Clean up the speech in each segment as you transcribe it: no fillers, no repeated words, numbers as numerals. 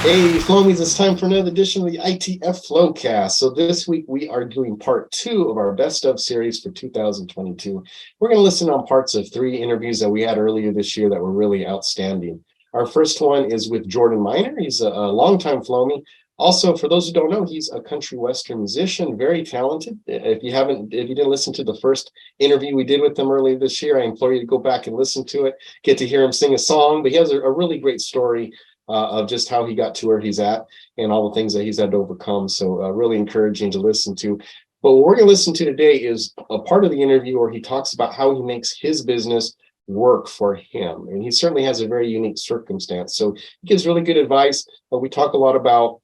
Hey, Flowmies, it's time for another edition of the ITF Flowcast. So this week we are doing part 2 of our best of series for 2022. We're going to listen on parts of 3 interviews that we had earlier this year that were really outstanding. Our first one is with Jordan Miner. He's a longtime Flowmie. Also, for those who don't know, he's a country western musician, very talented. If you didn't listen to the first interview we did with him earlier this year, I implore you to go back and listen to it, get to hear him sing a song. But he has a really great story of just how he got to where he's at and all the things that he's had to overcome. So really encouraging to listen to. But what we're going to listen to today is a part of the interview where he talks about how he makes his business work for him. And he certainly has a very unique circumstance. So he gives really good advice. We talk a lot about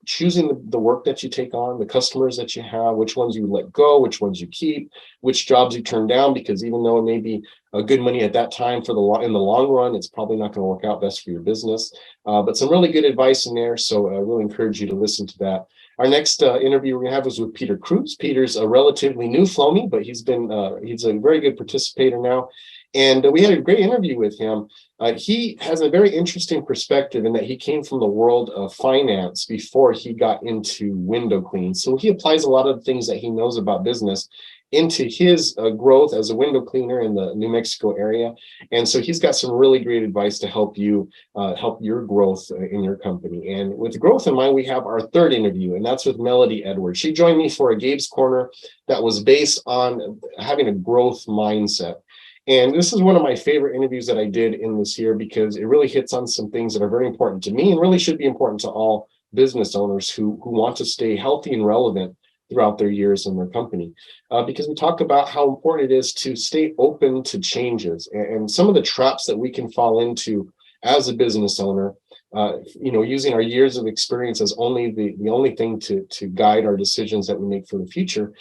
choosing the work that you take on, the customers that you have, which ones you let go, which ones you keep, which jobs you turn down, because even though it may be good money at that time, in the long run, it's probably not going to work out best for your business. But some really good advice in there. So I really encourage you to listen to that. Our next interview we're going to have is with Peter Cruz. Peter's a relatively new Flowmie, but he's a very good participator now. And we had a great interview with him. He has a very interesting perspective in that he came from the world of finance before he got into window cleaning. So he applies a lot of the things that he knows about business into his growth as a window cleaner in the New Mexico area. And so he's got some really great advice to help you help your growth in your company. And with growth in mind, we have our third interview, and that's with Melody Edwards. She joined me for a Gabe's Corner that was based on having a growth mindset. And this is one of my favorite interviews that I did in this year because it really hits on some things that are very important to me and really should be important to all business owners who want to stay healthy and relevant throughout their years in their company. Because we talk about how important it is to stay open to changes and some of the traps that we can fall into as a business owner, using our years of experience as only the only thing to guide our decisions that we make for the future,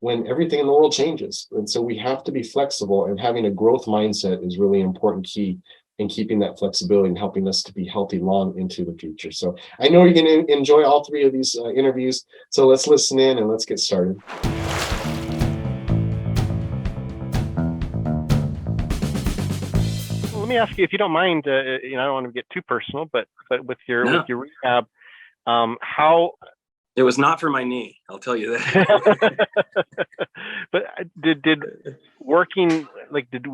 when everything in the world changes. And so we have to be flexible, and having a growth mindset is really important key in keeping that flexibility and helping us to be healthy long into the future. So I know you're going to enjoy all 3 of these interviews. So let's listen in and let's get started. Let me ask you, if you don't mind, I don't want to get too personal, but with your rehab, how it was not for my knee, I'll tell you that. But did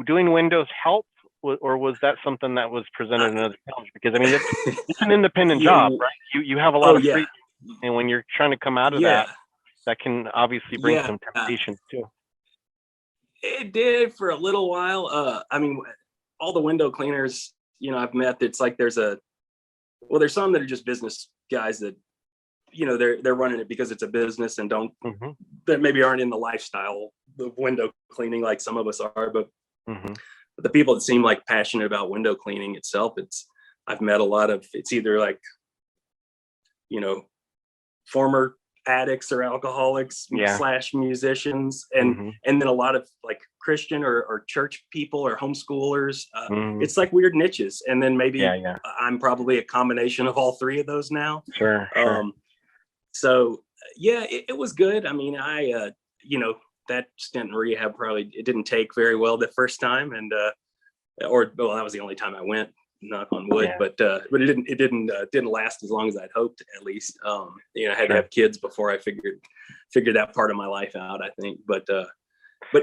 doing windows help, or was that something that was presented another challenge? Because I mean, it's an independent job, right? You have a lot of freedom, and when you're trying to come out of that can obviously bring some temptation too. It did for a little while. I mean, all the window cleaners, I've met, it's like there's some that are just business guys that, they're running it because it's a business and that maybe aren't in the lifestyle of window cleaning like some of us are, but the people that seem like passionate about window cleaning itself, I've met a lot of, it's either like, former addicts or alcoholics / musicians, and then a lot of like Christian or church people or homeschoolers. It's like weird niches, and then maybe I'm probably a combination of all 3 of those now. Sure. So it was good. I mean, that stint in rehab it didn't take very well the first time, and that was the only time I went, knock on wood. But it didn't last as long as I'd hoped, at least. I had to have kids before I figured that part of my life out, I think. But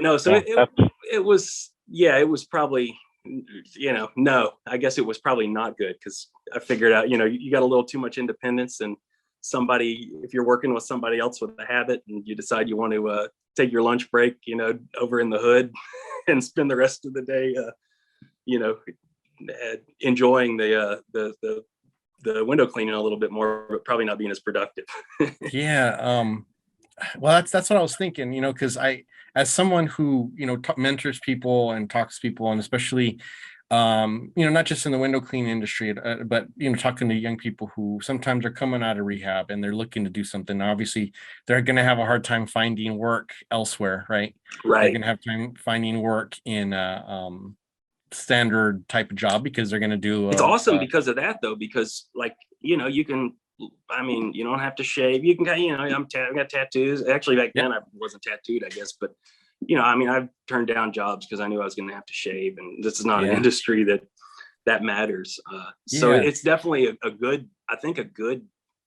no, so it was probably, I guess it was probably not good, because I figured out, you got a little too much independence, and if you're working with somebody else with a habit and you decide you want to take your lunch break, over in the hood and spend the rest of the day, enjoying the window cleaning a little bit more, but probably not being as productive. Well, that's what I was thinking, because as someone who, mentors people and talks to people, and especially, not just in the window cleaning industry, but, talking to young people who sometimes are coming out of rehab and they're looking to do something. Obviously, they're going to have a hard time finding work elsewhere, right? Right. They're going to have time finding work in standard type of job, because they're going to do it's awesome because of that, though, because you can, you don't have to shave. You can, I've got tattoos. Actually, back then I wasn't tattooed, I guess, but I've turned down jobs because I knew I was going to have to shave, and this is not an industry that matters. So it's definitely a good I think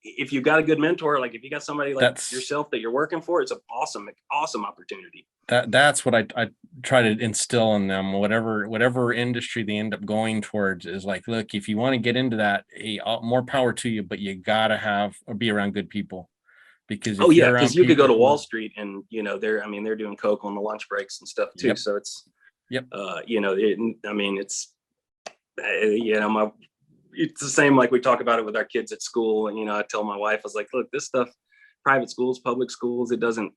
if you've got a good mentor, like if you got somebody like yourself that you're working for, it's an awesome opportunity. That's what I try to instill in them. Whatever industry they end up going towards is like, look, if you want to get into that, more power to you, but you gotta be around good people. Because because you could go to Wall Street and they're doing coke on the lunch breaks and stuff too. Yep. So it's it's the same like we talk about it with our kids at school. And I tell my wife, I was like, look, this stuff, private schools, public schools, it doesn't,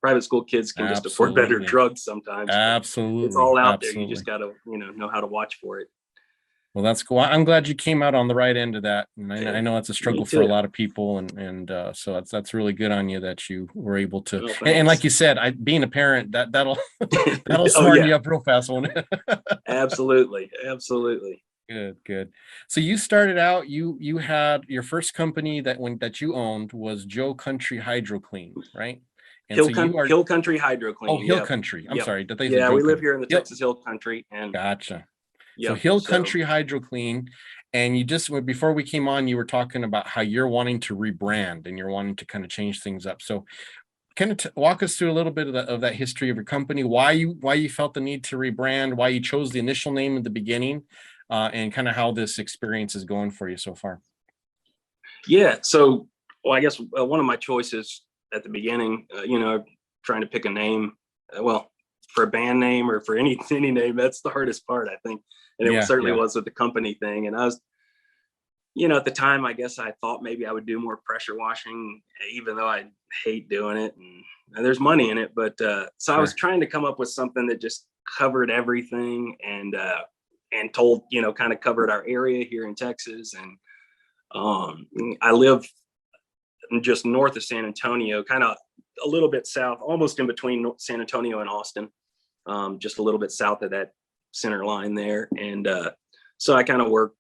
private school kids can just afford better drugs sometimes. Absolutely. It's all out there. You just got to, know how to watch for it. Well, that's cool. I'm glad you came out on the right end of that. And I know it's a struggle for a lot of people. And so that's really good on you that you were able to. And like you said, being a parent, that'll smarten you up real fast, won't it? Absolutely. Good. So you started out, you had your first company that you owned was Joe Country Hydro Clean, right? And Hill Country Hydro Clean. Oh, Hill Country. I'm sorry. We live here in the Texas Hill Country. And gotcha. So Hill Country Hydro Clean, and you just before we came on, you were talking about how you're wanting to rebrand and you're wanting to kind of change things up. So, kind of walk us through a little bit of that history of your company, why you felt the need to rebrand, why you chose the initial name in the beginning, and kind of how this experience is going for you so far. Yeah. So, I guess one of my choices at the beginning, trying to pick a name, for a band name or for any name, that's the hardest part, I think. And it certainly was with the company thing. And I was, at the time, I guess I thought maybe I would do more pressure washing, even though I hate doing it and there's money in it. But so I was trying to come up with something that just covered everything and told, kind of covered our area here in Texas. And I live just north of San Antonio, kind of a little bit south, almost in between San Antonio and Austin, just a little bit south of that center line there. And so I kind of work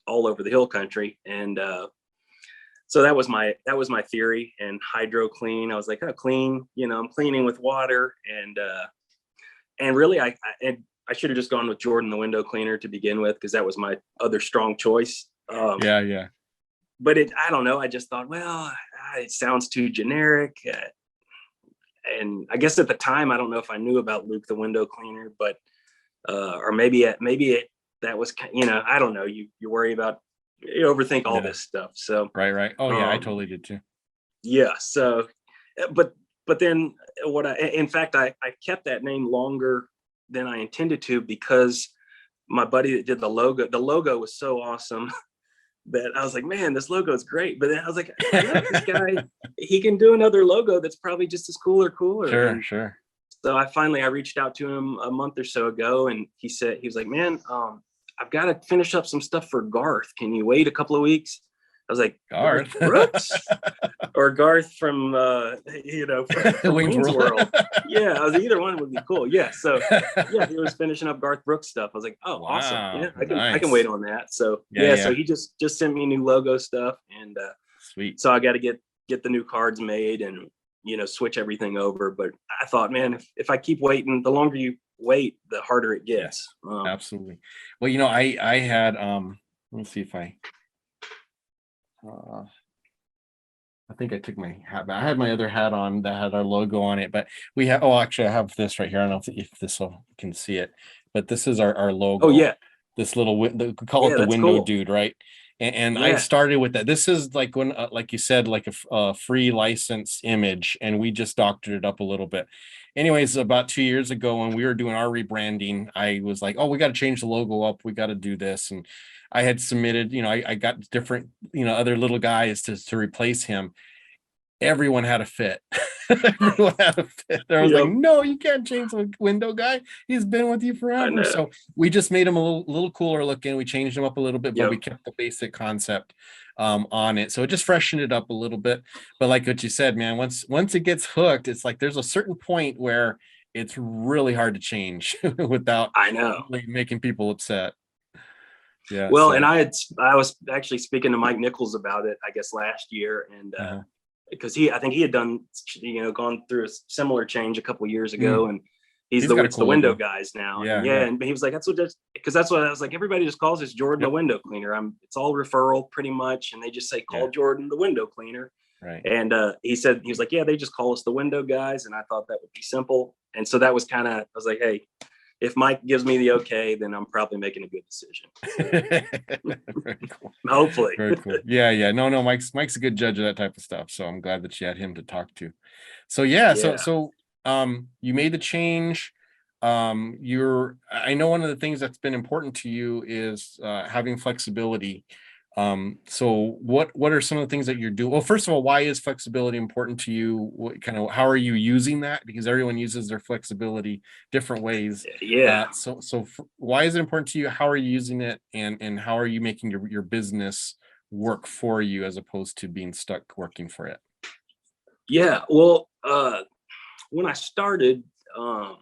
all over the Hill Country. And so that was my theory. And hydro clean, I was like, clean, I'm cleaning with water. And really I should have just gone with Jordan the window cleaner to begin with, because that was my other strong choice. But I don't know. I just thought, it sounds too generic. And I guess at the time, I don't know if I knew about Luke the window cleaner, but, or maybe that was, I don't know. You worry about, you overthink all this stuff. So, right. Oh yeah. I totally did too. Yeah. So, but then in fact, I kept that name longer than I intended to, because my buddy that did the logo was so awesome that I was like, man, this logo is great. But then I was like, this guy, he can do another logo that's probably just as cool or cooler. Sure. So I reached out to him a month or so ago, and he was like, man, I've got to finish up some stuff for Garth. Can you wait a couple of weeks? I was like, Garth Brooks or Garth from from Wayne's World. Yeah, I was either one would be cool. Yeah, so he was finishing up Garth Brooks stuff. I was like, oh, wow, awesome. Yeah, I can wait on that. So so he just sent me new logo stuff, and sweet. So I got to get the new cards made and switch everything over. But I thought, man, if I keep waiting, the longer you wait, the harder it gets. Absolutely. Well, I had let me see if I think I took my hat back. I had my other hat on that had our logo on it, but we have, actually I have this right here. I don't know if this can see it, but this is our logo. Oh yeah. This little, we call it the window dude, right? And I started with that. This is like when, like you said, like a free license image, and we just doctored it up a little bit. Anyways, about 2 years ago when we were doing our rebranding, I was like, we got to change the logo up. We got to do this. And I had submitted, I got different, other little guys to replace him. Everyone had a fit. Everyone had a fit. I was like, no, you can't change the window guy. He's been with you forever. So we just made him a little cooler looking. We changed him up a little bit, but we kept the basic concept on it. So it just freshened it up a little bit. But like what you said, man, once it gets hooked, it's like there's a certain point where it's really hard to change without really making people upset. Yeah. Well, and I was actually speaking to Mike Nichols about it, I guess last year, and because I think he had done, gone through a similar change a couple of years ago, and He's got a it's the cool window logo. guys now. Yeah, And yeah. and he was like, that's what I was like, everybody just calls us Jordan the window cleaner. It's all referral pretty much. And they just say, call Jordan the window cleaner. Right. And he was like, yeah, they just call us the window guys. And I thought that would be simple. And so that was I was like, hey, if Mike gives me the okay, then I'm probably making a good decision. Very cool. Hopefully. Very cool. Yeah. No, Mike's a good judge of that type of stuff. So I'm glad that you had him to talk to. So you made the change. I know one of the things that's been important to you is having flexibility. So what are some of the things that you're doing? Well, first of all, why is flexibility important to you? How are you using that? Because everyone uses their flexibility different ways. Yeah. Why is it important to you? How are you using it? And how are you making your business work for you as opposed to being stuck working for it? Yeah. Well, when I started, I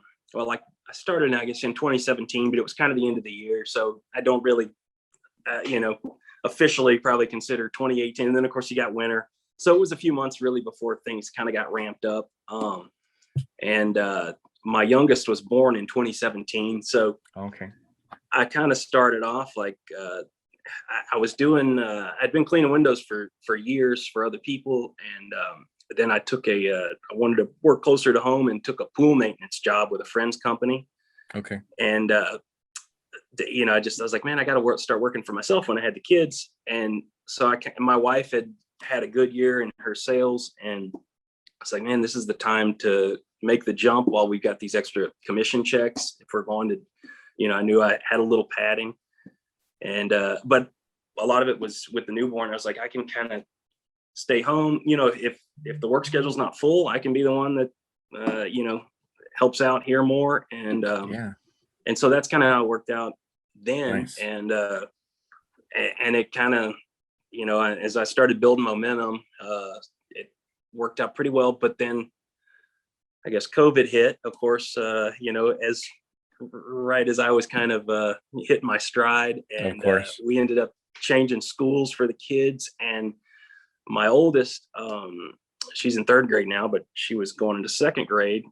started, I guess, in 2017, but it was kind of the end of the year. So I don't really, officially probably consider 2018. And then, of course, you got winter. So it was a few months really before things kind of got ramped up. And my youngest was born in 2017. So okay, I kind of started off like I was doing, I'd been cleaning windows for years for other people. And then I took I wanted to work closer to home and took a pool maintenance job with a friend's company. Okay. And, I was like, man, I got to start working for myself when I had the kids. And so my wife had a good year in her sales. And I was like, man, this is the time to make the jump while we've got these extra commission checks. If we're going to, I knew I had a little padding. And, but a lot of it was with the newborn. I was like, I can kind of stay home. If the work schedule's not full, I can be the one that, helps out here more. And, and so that's kind of how it worked out then. Nice. And it kind of, as I started building momentum, it worked out pretty well. But then I guess COVID hit, of course, as right as I was kind of hitting my stride. And of course. We ended up changing schools for the kids. And my oldest, she's in third grade now, but she was going into second grade.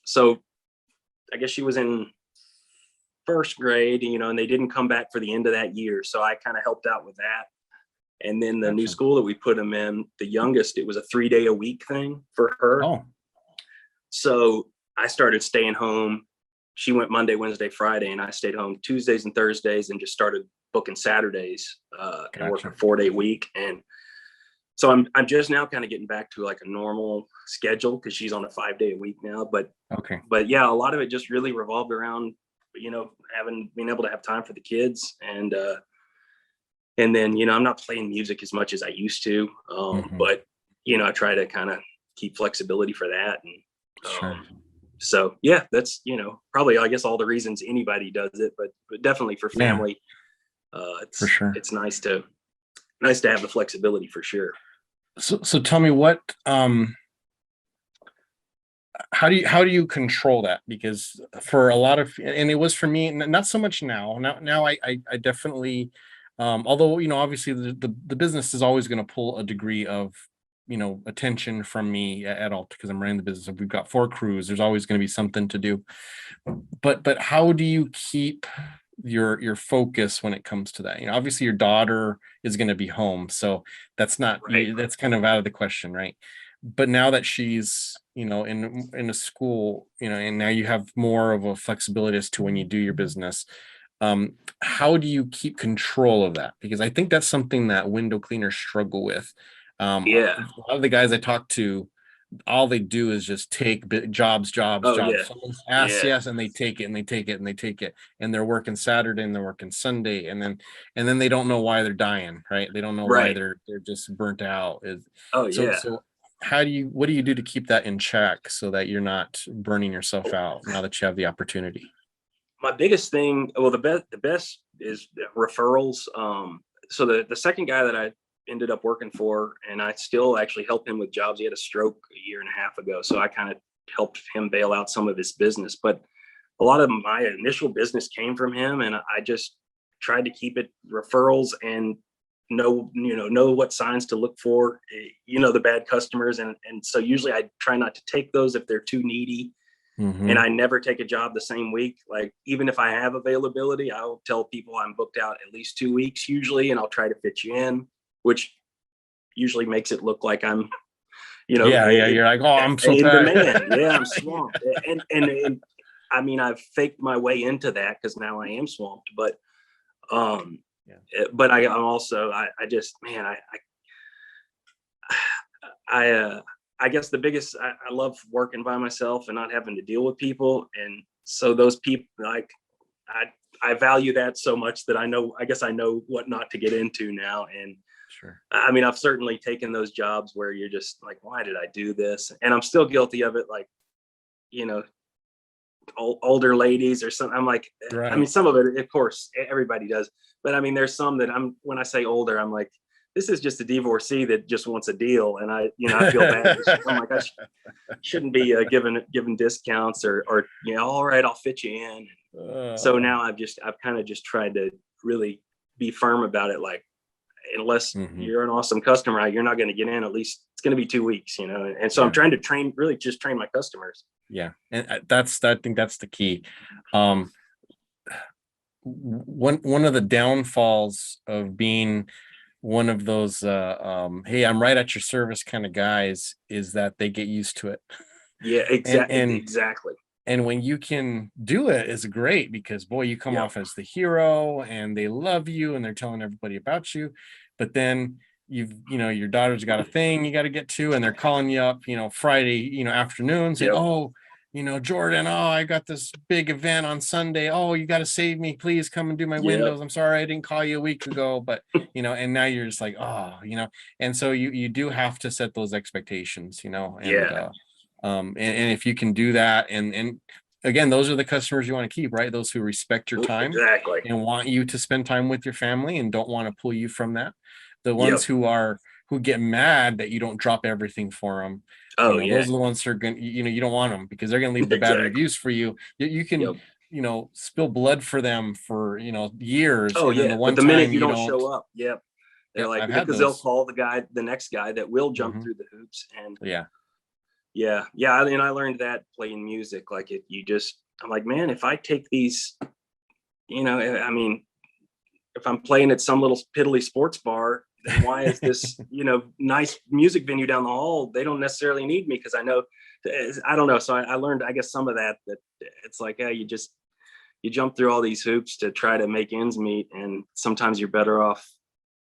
So I guess she was in first grade, and they didn't come back for the end of that year. So I kind of helped out with that. And then the new school that we put them in, the youngest, it was a 3-day-a-week thing for her. Oh. So I started staying home. She went Monday, Wednesday, Friday, and I stayed home Tuesdays and Thursdays and just started booking Saturdays and working a 4-day week. And so I'm just now kind of getting back to like a normal schedule because she's on a 5-day-a-week now. But yeah, a lot of it just really revolved around, being able to have time for the kids. And then, I'm not playing music as much as I used to. But, I try to kind of keep flexibility for that. And so, yeah, that's, probably, I guess, all the reasons anybody does it, but definitely for family, it's nice to have the flexibility for sure. So tell me what, how do you control that? Because for a lot of, and it was for me, not so much now. Now I definitely, although, obviously the business is always going to pull a degree of, attention from me at all, because I'm running the business. We've got 4 crews. There's always going to be something to do. But how do you keep your focus when it comes to that? Obviously your daughter is going to be home, so that's not that's kind of out of the question, right? But now that she's in a school, and now you have more of a flexibility as to when you do your business, how do you keep control of that? Because I think that's something that window cleaners struggle with. A lot of the guys I talk to, all they do is just take jobs. Someone asks yes, and they take it, and they're working Saturday and they're working Sunday, and then they don't know why they're dying, right? They don't know why they're just burnt out. So what do you do to keep that in check so that you're not burning yourself out now that you have the opportunity? My biggest thing, the best is referrals. So the second guy that I ended up working for, and I still actually help him with jobs. He had a stroke a year and a half ago, so I kind of helped him bail out some of his business. But a lot of my initial business came from him, and I just tried to keep it referrals and know what signs to look for, the bad customers. And so usually I try not to take those if they're too needy. And I never take a job the same week. Like, even if I have availability, I'll tell people I'm booked out at least 2 weeks usually, and I'll try to fit you in, which usually makes it look like I'm, you're like, oh, I'm so in tired. demand. Yeah, I'm swamped. And I mean, I've faked my way into that because now I am swamped. But but I'm also, I just, man, I guess the biggest, I love working by myself and not having to deal with people. And so those people, like, I value that so much that I guess I know what not to get into now. And sure. I mean, I've certainly taken those jobs where you're just like, why did I do this? And I'm still guilty of it. Like, older ladies or something. I'm like, right. I mean, some of it, of course, everybody does. But I mean, there's some that when I say older, I'm like, this is just a divorcee that just wants a deal. And I feel bad. I'm like, I shouldn't be given discounts or, all right, I'll fit you in. So now I've kind of just tried to really be firm about it. Like, unless you're an awesome customer, you're not going to get in. At least it's going to be 2 weeks, And so I'm trying to train my customers. Yeah. And I think that's the key. One of the downfalls of being one of those hey, I'm right at your service kind of guys is that they get used to it. Yeah, exactly. And when you can do it is great, because boy, you come off as the hero and they love you and they're telling everybody about you. But then your daughter's got a thing you got to get to, and they're calling you up, Friday, afternoon saying, oh, Jordan, I got this big event on Sunday. Oh, you got to save me. Please come and do my windows. I'm sorry I didn't call you a week ago, but, and now you're just like, oh, and so you do have to set those expectations, and, and if you can do that, and again, those are the customers you want to keep, right? Those who respect your time and want you to spend time with your family and don't want to pull you from that. The ones who get mad that you don't drop everything for them. Those are the ones who are going to, you don't want them, because they're going to leave the bad reviews for you. You can, spill blood for them for, years. Oh, and then but the minute you don't show up, they're like, because they'll call the next guy that will jump through the hoops. And and I learned that playing music. Like, I'm like, man, if I take these, I mean, if I'm playing at some little piddly sports bar, then why is this, nice music venue down the hall? They don't necessarily need me, because I don't know. So I learned, I guess, some of that it's like, you jump through all these hoops to try to make ends meet. And sometimes you're better off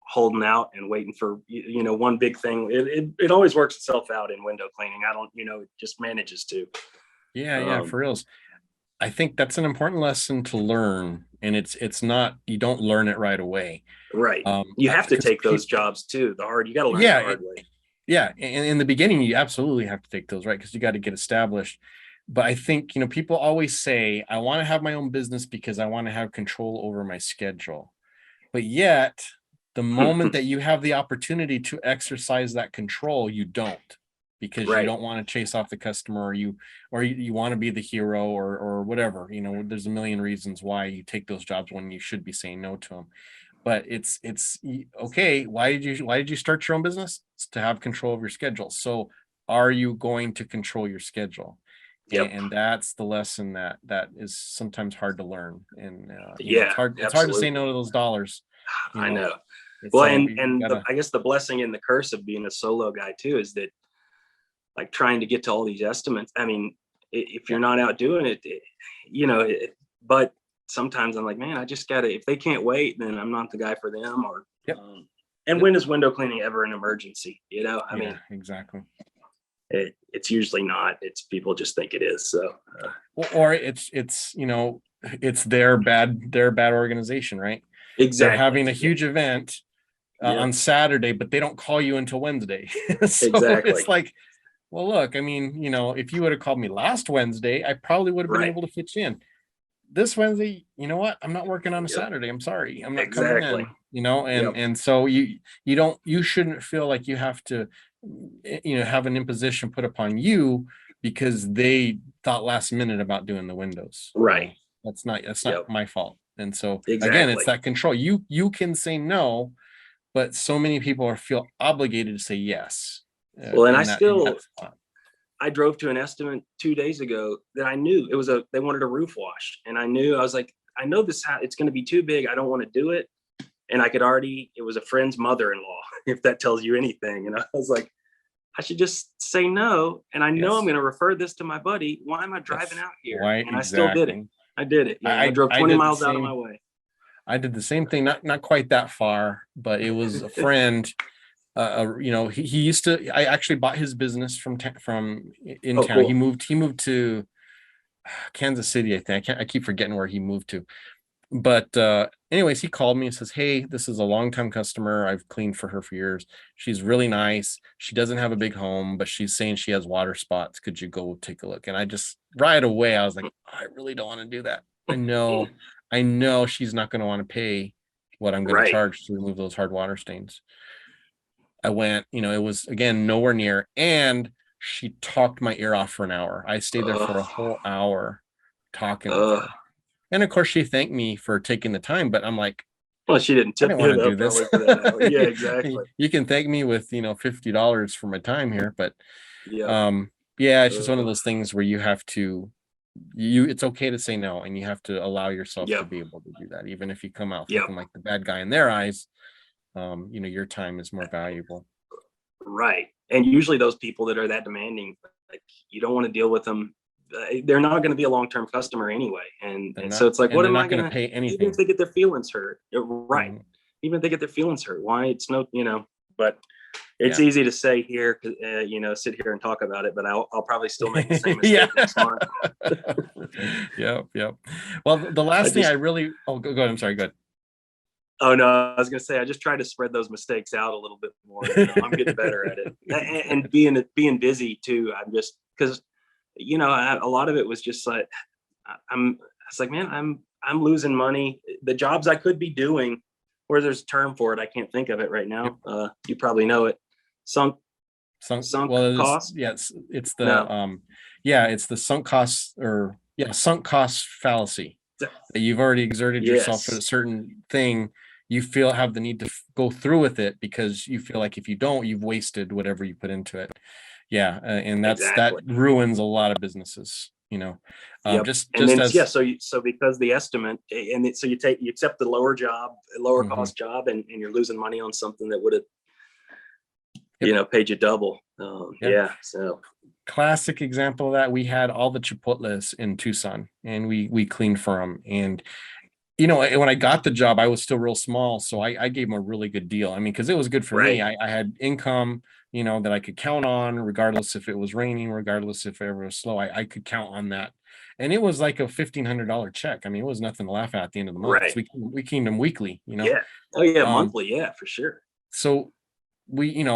holding out and waiting for, one big thing. It always works itself out in window cleaning. It just manages to. Yeah, for reals. I think that's an important lesson to learn, and it's not, you don't learn it right away. Right. You have to take those jobs too. You got to learn the hard way. Yeah. And in the beginning, you absolutely have to take those, right? Because you got to get established. But I think, people always say, I want to have my own business because I want to have control over my schedule. But yet, the moment that you have the opportunity to exercise that control, you don't. Because you don't want to chase off the customer, or you want to be the hero, or whatever. There's a million reasons why you take those jobs when you should be saying no to them. But it's okay. Why did you start your own business? It's to have control of your schedule. So are you going to control your schedule? And that's the lesson that is sometimes hard to learn. And it's hard to say no to those dollars. I know. Well, I guess the blessing and the curse of being a solo guy too is that, like, trying to get to all these estimates. I mean, if you're not out doing it, but sometimes I'm like, man, I just gotta, if they can't wait, then I'm not the guy for them. Or, when is window cleaning ever an emergency? I mean, exactly. It's usually not. It's, people just think it is. So, or it's their bad organization, right? Exactly. They're having a huge event on Saturday, but they don't call you until Wednesday. So exactly. It's like, well, look, I mean, if you would have called me last Wednesday, I probably would have been able to fit you in. This Wednesday, you know what? I'm not working on a Saturday. I'm sorry. I'm not coming in, and so you shouldn't feel like you have to, have an imposition put upon you because they thought last minute about doing the windows. Right. That's not my fault. And so again, it's that control. You can say no, but so many people feel obligated to say yes. Well, and I drove to an estimate 2 days ago that I knew they wanted a roof wash. And I was like, I know it's going to be too big. I don't want to do it. And it was a friend's mother-in-law, if that tells you anything. And I was like, I should just say no. And I know I'm going to refer this to my buddy. Why am I driving out here? Right, and I still did it. I did it. I drove 20 miles out of my way. I did the same thing, not quite that far, but it was a friend. He used to. I actually bought his business from in town. Cool. He moved to Kansas City, I think. I keep forgetting where he moved to. But anyways, he called me and says, "Hey, this is a longtime customer. I've cleaned for her for years. She's really nice. She doesn't have a big home, but she's saying she has water spots. Could you go take a look?" And I just right away, I was like, I really don't want to do that. I know she's not going to want to pay what I'm going to charge to remove those hard water stains. I went, it was, again, nowhere near. And she talked my ear off for an hour. I stayed there for a whole hour talking with her. And of course, she thanked me for taking the time. But I'm like, well, she didn't tip want to do this. Yeah, exactly. You can thank me with, $50 for my time here. But it's just one of those things where you have to, it's okay to say no. And you have to allow yourself to be able to do that. Even if you come out looking like the bad guy in their eyes. Your time is more valuable. Right. And usually those people that are that demanding, like, you don't want to deal with them. They're not going to be a long-term customer anyway. And so it's like, what am I going to pay anything? Even if they get their feelings hurt. Right. Mm-hmm. Even if they get their feelings hurt, why? It's no, but it's easy to say here, sit here and talk about it, but I'll probably still make the same mistake next month. Yep. Well, the last thing I really, go ahead. I'm sorry. Go ahead. Oh no, I was going to say, I just try to spread those mistakes out a little bit more. I'm getting better at it, and being busy too. I'm just, because, a lot of it was just like, it's like, man, I'm losing money. The jobs I could be doing, where there's a term for it, I can't think of it right now. You probably know it. Sunk cost. Yes, it's the it's the sunk cost sunk cost fallacy. That you've already exerted yourself at a certain thing. You have the need to go through with it because you feel like if you don't, you've wasted whatever you put into it. And that ruins a lot of businesses. So because the estimate, and so you accept the lower cost job, and you're losing money on something that would have paid you double. So classic example of that, we had all the Chipotles in Tucson, and we cleaned for them. And when I got the job, I was still real small, so I gave them a really good deal. I mean, because it was good for me. I had income, that I could count on, regardless if it was raining, regardless if it ever was slow. I could count on that, and it was like a $1,500 check. I mean, it was nothing to laugh at the end of the month. So we cleaned them weekly. Monthly, for sure. So we,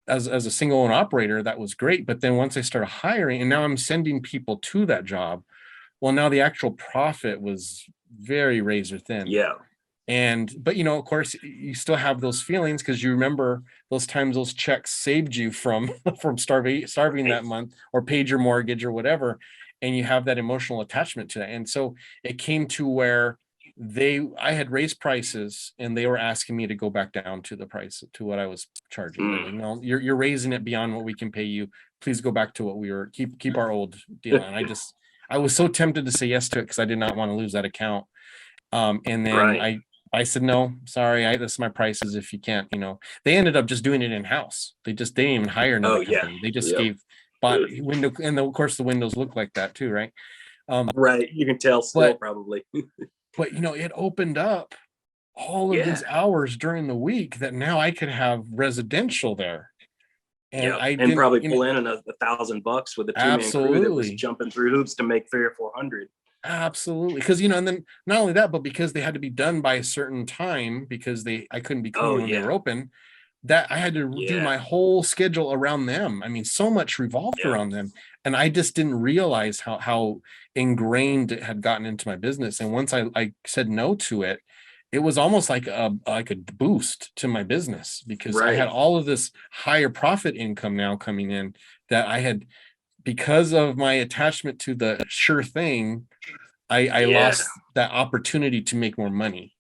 as a single owner operator, that was great. But then once I started hiring, and now I'm sending people to that job, well, now the actual profit was very razor thin. But of course, you still have those feelings because you remember those times those checks saved you from starving that month, or paid your mortgage or whatever, and you have that emotional attachment to that. And so it came to where I had raised prices, and they were asking me to go back down to the price to what I was charging. No, you're raising it beyond what we can pay you. Please go back to what we were keep our old deal. And I was so tempted to say yes to it because I did not want to lose that account. And then I said, no, sorry, this is my prices. If you can't, they ended up just doing it in house. They didn't even hire another company. They just bought window, and of course the windows look like that too, right? You can tell still probably. But it opened up all of these hours during the week that now I could have residential there. And I didn't probably pull in $1,000 with a 2-man crew that was jumping through hoops to make 300 or 400. Absolutely. Because, and then not only that, but because they had to be done by a certain time, because I couldn't be clean when they were open, that I had to do my whole schedule around them. I mean, so much revolved around them. And I just didn't realize how ingrained it had gotten into my business. And once I said no to it, it was almost like a boost to my business, because I had all of this higher profit income now coming in that I had, because of my attachment to the sure thing, I lost that opportunity to make more money.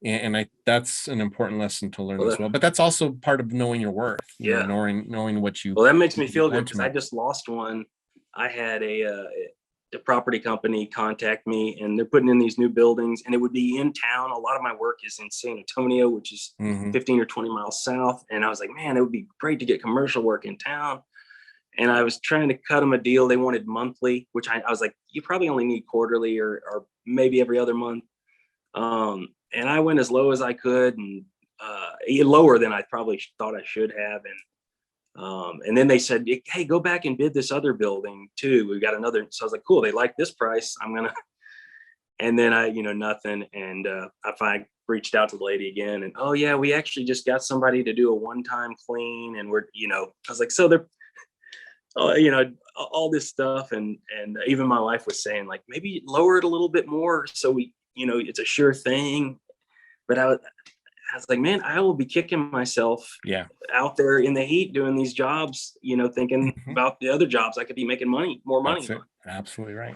And that's an important lesson to learn Well, as well. But that's also part of knowing your worth, Yeah. knowing what you. Well, that makes me you feel good want because to I make. just lost one. I had a property company contact me, and they're putting in these new buildings, and it would be in town. A lot of my work is in San Antonio, which is Mhm. 15 or 20 miles south. And I was like, man, it would be great to get commercial work in town. And I was trying to cut them a deal. They wanted monthly, which I was like, you probably only need quarterly or maybe every other month. And I went as low as I could, and lower than I probably thought I should have. And then they said, hey, go back and bid this other building too. We got another. So I was like, cool, they like this price. And then nothing. And I finally reached out to the lady again, and, oh yeah, we actually just got somebody to do a one-time clean. And I was like, so they're, all this stuff. And even my wife was saying, like, maybe lower it a little bit more. So it's a sure thing. But I was like, man, I will be kicking myself out there in the heat doing these jobs, thinking about the other jobs I could be making more money. That's it. Absolutely right.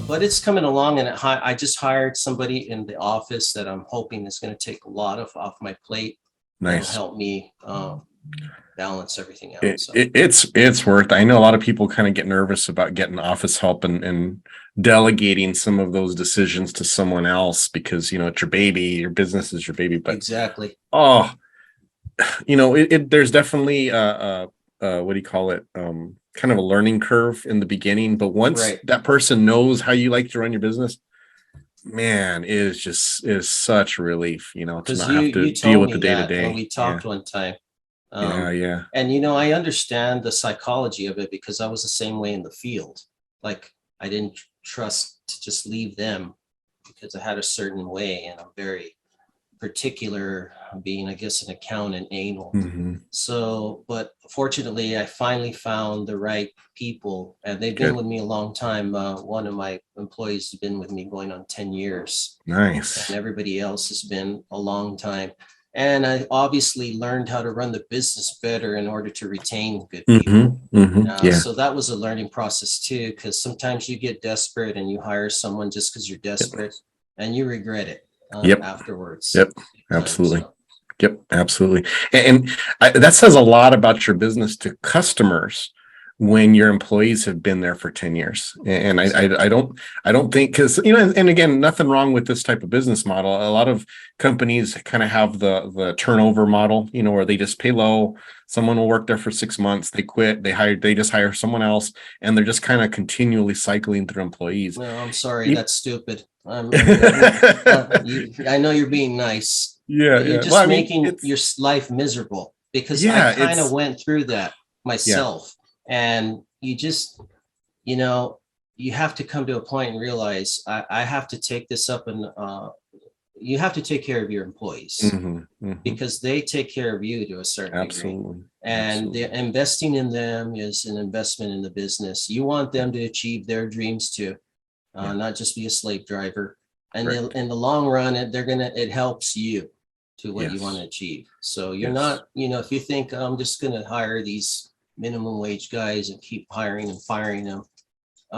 But it's coming along, and I just hired somebody in the office that I'm hoping is going to take a lot off my plate. Nice. That'll help me balance everything out. It's worth. I know a lot of people kind of get nervous about getting office help and delegating some of those decisions to someone else because it's your baby, your business is your baby. But exactly. There's definitely what do you call it? Kind of a learning curve in the beginning, but once that person knows how you like to run your business, man, is such a relief, to not have to deal with the day to day. When we talked one time. Yeah. And I understand the psychology of it because I was the same way in the field. Like, I didn't trust to just leave them because I had a certain way, and I'm very particular, being, I guess, an accountant, anal. Mm-hmm. So, but fortunately, I finally found the right people, and they've been with me a long time. One of my employees has been with me going on 10 years. Nice. And everybody else has been a long time. And I obviously learned how to run the business better in order to retain good people. So that was a learning process too, because sometimes you get desperate and you hire someone just because you're desperate, and you regret it afterwards. Absolutely. Absolutely. And that says a lot about your business to customers when your employees have been there for 10 years. And I don't think, because, and again, nothing wrong with this type of business model. A lot of companies kind of have the turnover model, where they just pay low. Someone will work there for 6 months. They quit. They just hire someone else, and they're just kind of continually cycling through employees. No, I'm sorry. That's stupid. I know you're being nice. You're just making your life miserable, because I kind of went through that myself. And you just, you have to come to a point and realize I have to take this up, and you have to take care of your employees because they take care of you to a certain degree. And investing in them is an investment in the business. You want them to achieve their dreams too, not just be a slave driver. And in the long run, it helps you to what you want to achieve. So you're not, if you think I'm just going to hire these minimum wage guys and keep hiring and firing them,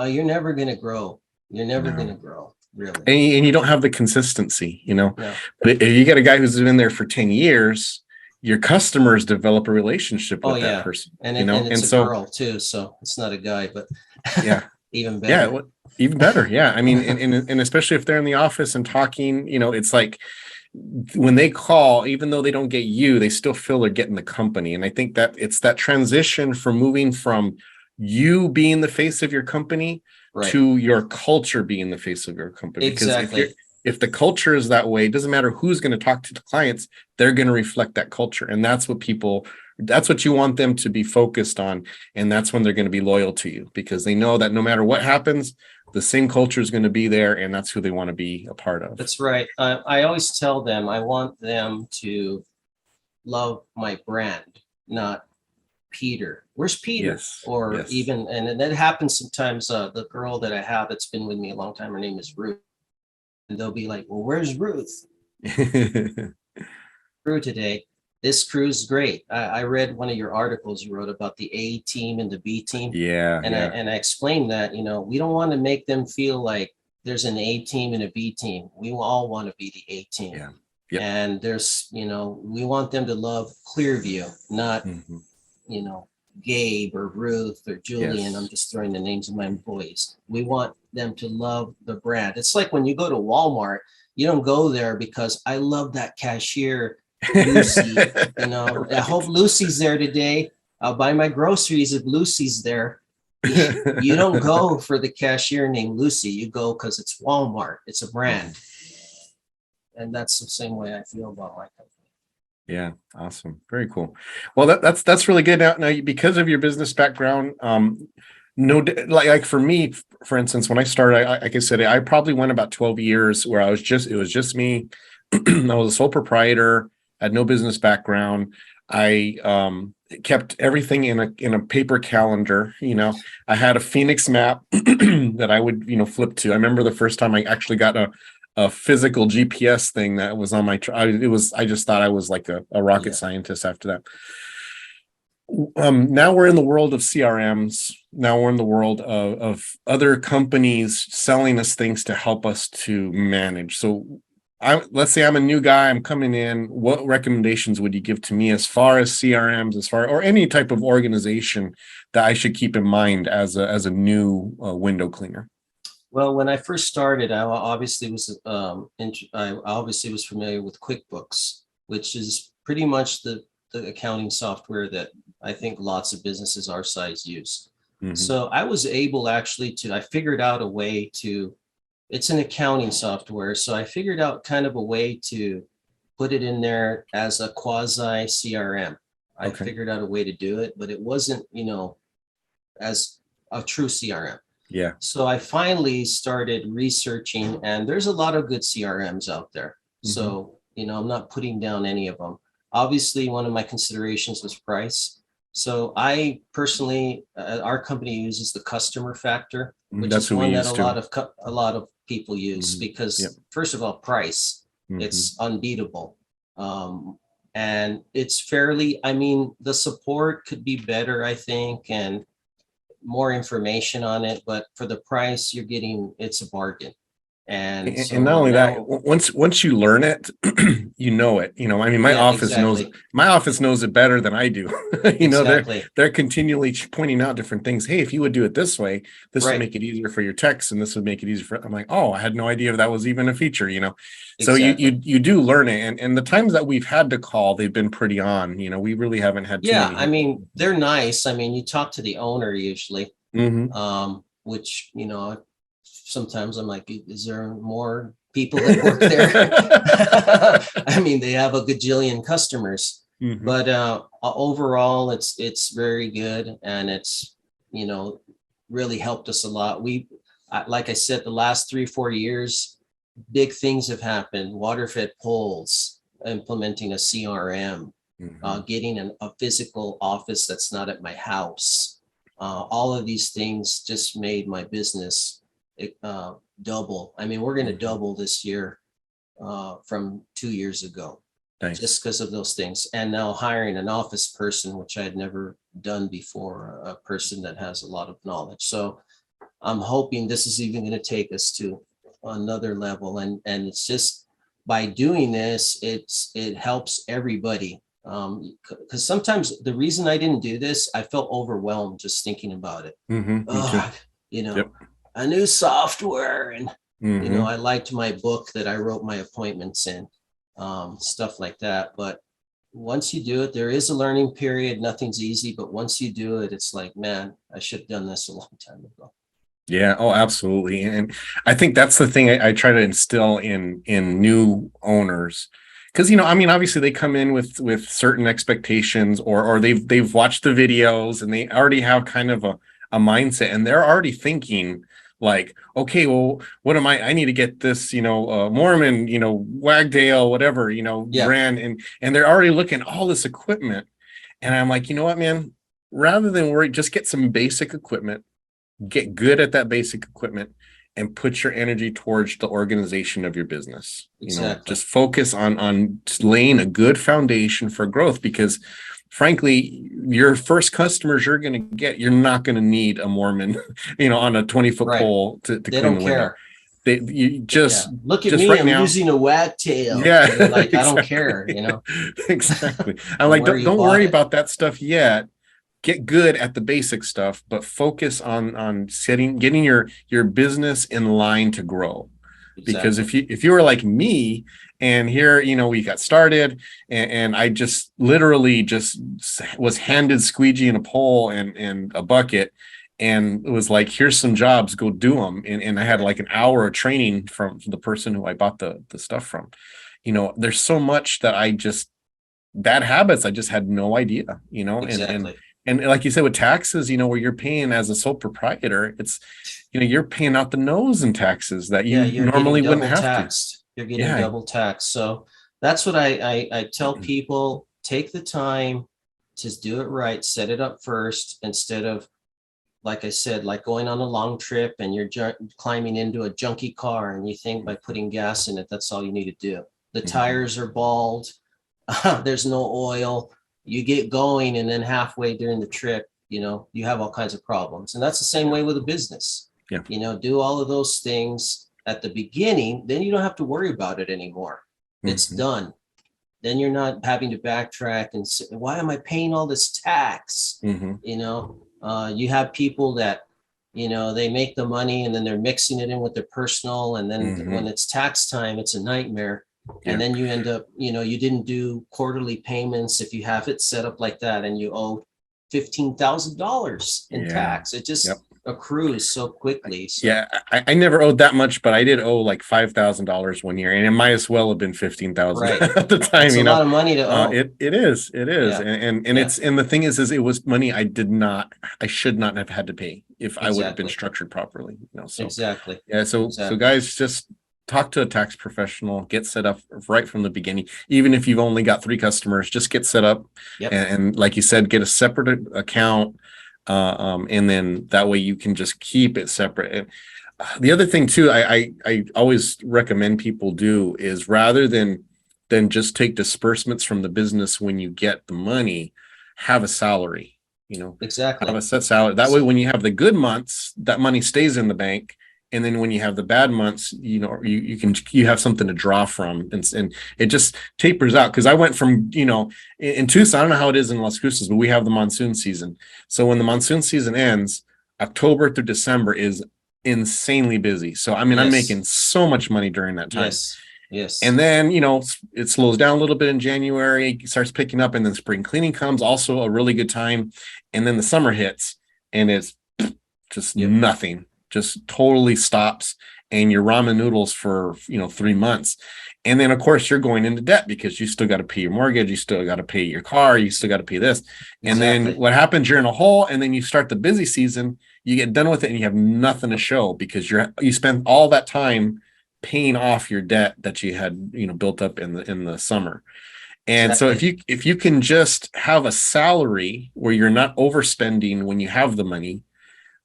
you're never going to grow. You're never going to grow, really. And you don't have the consistency, But if you get a guy who's been there for 10 years, your customers develop a relationship with that person. And it's a girl too, so it's not a guy, but even better. Even better. I mean, and especially if they're in the office and talking, it's like, when they call, even though they don't get you, they still feel they're getting the company. And I think that it's that transition from moving from you being the face of your company to your culture being the face of your company. Because if the culture is that way, it doesn't matter who's going to talk to the clients, they're going to reflect that culture. And that's what you want them to be focused on. And that's when they're going to be loyal to you, because they know that no matter what happens, the same culture is going to be there, and that's who they want to be a part of. That's right. I always tell them I want them to love my brand, not Peter. Where's Peter? Even, and that happens sometimes. The girl that I have that's been with me a long time, her name is Ruth. And they'll be like, well, where's Ruth? Ruth today. this crew's great. I read one of your articles you wrote about the A team and the B team. And I explained that, we don't want to make them feel like there's an A team and a B team. We all want to be the A team. Yeah. Yep. And there's, we want them to love Clearview, not, Gabe or Ruth or Julian. Yes. I'm just throwing the names of my employees. We want them to love the brand. It's like when you go to Walmart, you don't go there because I love that cashier, Lucy. Right. I hope Lucy's there today. I'll buy my groceries if Lucy's there. You don't go for the cashier named Lucy. You go because it's Walmart. It's a brand. And that's the same way I feel about my company. Yeah, awesome. Very cool. Well, that's really good. Now, because of your business background, like for me, for instance, when I started, like I said, I probably went about 12 years where it was just me. I was a sole proprietor, had no business background. I kept everything in a paper calendar. I had a Phoenix map that I would, flip to. I remember the first time I actually got a physical GPS thing that was on my I just thought I was like a rocket scientist after that. Now we're in the world of CRMs. Now we're in the world of other companies selling us things to help us to manage. So let's say I'm a new guy, I'm coming in. What recommendations would you give to me as far as CRMs, or any type of organization that I should keep in mind as a new window cleaner? Well, when I first started, I obviously was familiar with QuickBooks, which is pretty much the accounting software that I think lots of businesses our size use. Mm-hmm. So I was able I figured out a way to, it's an accounting software. So I figured out kind of a way to put it in there as a quasi CRM. I figured out a way to do it, but it wasn't, as a true CRM. Yeah. So I finally started researching, and there's a lot of good CRMs out there. Mm-hmm. So, I'm not putting down any of them. Obviously, one of my considerations was price. So I personally, our company uses the customer factor, which is one that a lot of people use, because first of all, price, it's unbeatable. And it's fairly, the support could be better, I think, and more information on it, but for the price you're getting, it's a bargain. And not only that, once you learn it, it. My office knows it. My office knows it better than I do. They're continually pointing out different things. Hey, if you would do it this way, this would make it easier for your techs, and this would make it easier for. I'm like, oh, I had no idea that was even a feature. So you do learn it, and the times that we've had to call, they've been pretty on. We really haven't had. They're nice. You talk to the owner usually, which sometimes I'm like, is there more people that work there? They have a gajillion customers, but overall it's very good, and it's, really helped us a lot. Like I said, the last 3-4 years, big things have happened. Water-fed poles, implementing a CRM, getting a physical office that's not at my house. All of these things just made my business double. We're going to double this year from 2 years ago. Thanks. Just because of those things. And now hiring an office person, which I had never done before, a person that has a lot of knowledge. So I'm hoping this is even going to take us to another level. And it's just by doing this, it helps everybody. Because sometimes the reason I didn't do this, I felt overwhelmed just thinking about it. A new software, and I liked my book that I wrote my appointments in, stuff like that. But once you do it, there is a learning period. Nothing's easy, but once you do it, it's like, man, I should have done this a long time ago. Yeah. Oh, absolutely. And I think that's the thing I try to instill in new owners. Because, obviously they come in with certain expectations, or they've watched the videos and they already have kind of a mindset, and they're already thinking like, okay, well, what am I need to get this, Mormon, Wagdale, whatever, brand. And they're already looking at all this equipment. And I'm like, you know what, man, rather than worry, just get some basic equipment, get good at that basic equipment, and put your energy towards the organization of your business. Exactly. Just focus on laying a good foundation for growth, because frankly, your first customers you're going to get, you're not going to need a Mormon, on a 20-foot pole to they clean don't the care. window. You just look at just me. right I'm now, using a wagtail. Yeah, like exactly. I don't care. Exactly. I'm like, don't worry about that stuff yet. Get good at the basic stuff, but focus on getting your business in line to grow. Because if you were like me, and here, we got started, and I just literally just was handed squeegee and a pole and a bucket, and it was like, here's some jobs, go do them. And I had like an hour of training from the person who I bought the stuff from. There's so much that bad habits I just had no idea, and like you said, with taxes, where you're paying as a sole proprietor, it's, you're paying out the nose in taxes that you normally wouldn't have to. You're getting double taxed. So that's what I tell people: take the time to do it right, set it up first, instead of, like I said, like going on a long trip and you're climbing into a junky car and you think by putting gas in it, that's all you need to do. The tires are bald. There's no oil. You get going, and then halfway during the trip, you have all kinds of problems. And that's the same way with a business. Yeah. Do all of those things at the beginning, then you don't have to worry about it anymore. It's done. Then you're not having to backtrack and say, why am I paying all this tax? You have people that, they make the money and then they're mixing it in with their personal. And then when it's tax time, it's a nightmare. And then you end up, you didn't do quarterly payments if you have it set up like that, and you owe $15,000 in tax. It just accrues so quickly. So. Yeah, I never owed that much, but I did owe like $5,000 one year, and it might as well have been 15,000 at the time. It's a lot of money to owe. It is, and it's, and the thing is it was money I should not have had to pay if I would have been structured properly. So exactly. Yeah, so guys, just talk to a tax professional, get set up right from the beginning. Even if you've only got 3 customers, just get set up. And like you said, get a separate account. And then that way you can just keep it separate. And the other thing too, I always recommend people do is, rather than just take disbursements from the business when you get the money, have a salary, exactly. Have a set salary. That way, when you have the good months, that money stays in the bank. And then when you have the bad months, you have something to draw from, and it just tapers out. Because I went from, in Tucson, I don't know how it is in Las Cruces, but we have the monsoon season. So when the monsoon season ends, October through December is insanely busy. So I'm making so much money during that time. Yes. And then, it slows down a little bit in January, starts picking up, and then spring cleaning comes, also a really good time. And then the summer hits, and it's just nothing. Just totally stops, and your ramen noodles for 3 months. And then of course you're going into debt, because you still got to pay your mortgage, you still got to pay your car, you still got to pay this. And then what happens, you're in a hole, and then you start the busy season, you get done with it, and you have nothing to show, because you spent all that time paying off your debt that you had built up in the summer. And so if you can just have a salary where you're not overspending when you have the money,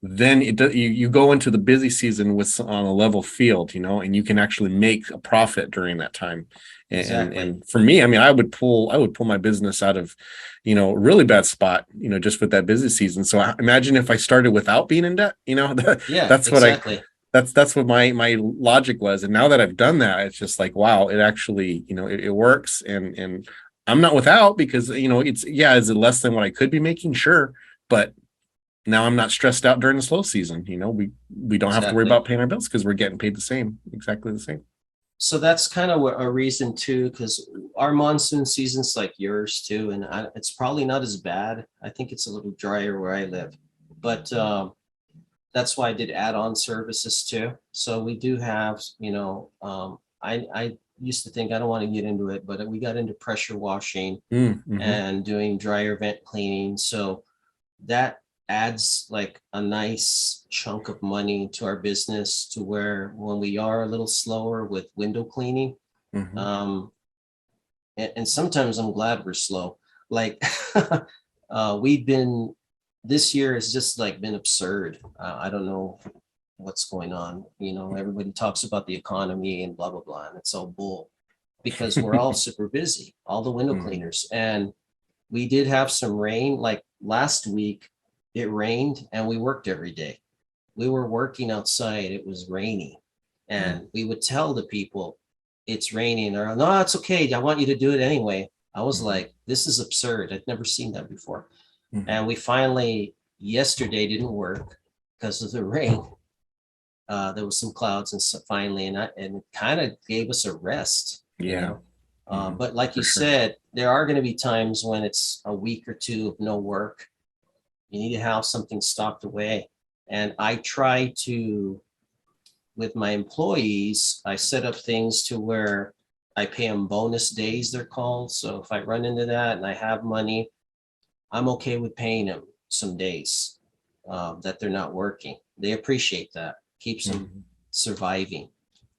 then you go into the busy season on a level field, and you can actually make a profit during that time. And for me, I would pull my business out of, a really bad spot, just with that busy season. So imagine if I started without being in debt, that's what that's what my logic was. And now that I've done that, it's just like, wow, it actually, it works. And I'm not without, because, is it less than what I could be making? Sure. But now I'm not stressed out during the slow season. We don't have to worry about paying our bills, because we're getting paid exactly the same. So that's kind of a reason too, because our monsoon season's like yours too, and it's probably not as bad. I think it's a little drier where I live, but that's why I did add-on services too. So we do have, I used to think, I don't want to get into it, but we got into pressure washing and doing dryer vent cleaning. So that adds like a nice chunk of money to our business, to where when we are a little slower with window cleaning, and sometimes I'm glad we're slow. Like this year has just like been absurd. I don't know what's going on. You know, everybody talks about the economy and blah, blah, blah, and it's all bull because we're all super busy, all the window cleaners. And we did have some rain. Like last week, it rained and we worked every day. We were working outside. It was rainy. And we would tell the people it's raining. They're like, no, it's okay. I want you to do it anyway. I was like, this is absurd. I'd never seen that before. And we finally, yesterday didn't work because of the rain. There was some clouds and so finally, and it kind of gave us a rest. Yeah. You know? But like you said, there are going to be times when it's a week or two of no work. You need to have something stocked away. And I try to, with my employees, I set up things to where I pay them bonus days, they're called. So if I run into that and I have money, I'm okay with paying them some days that they're not working. They appreciate that. Keeps them surviving.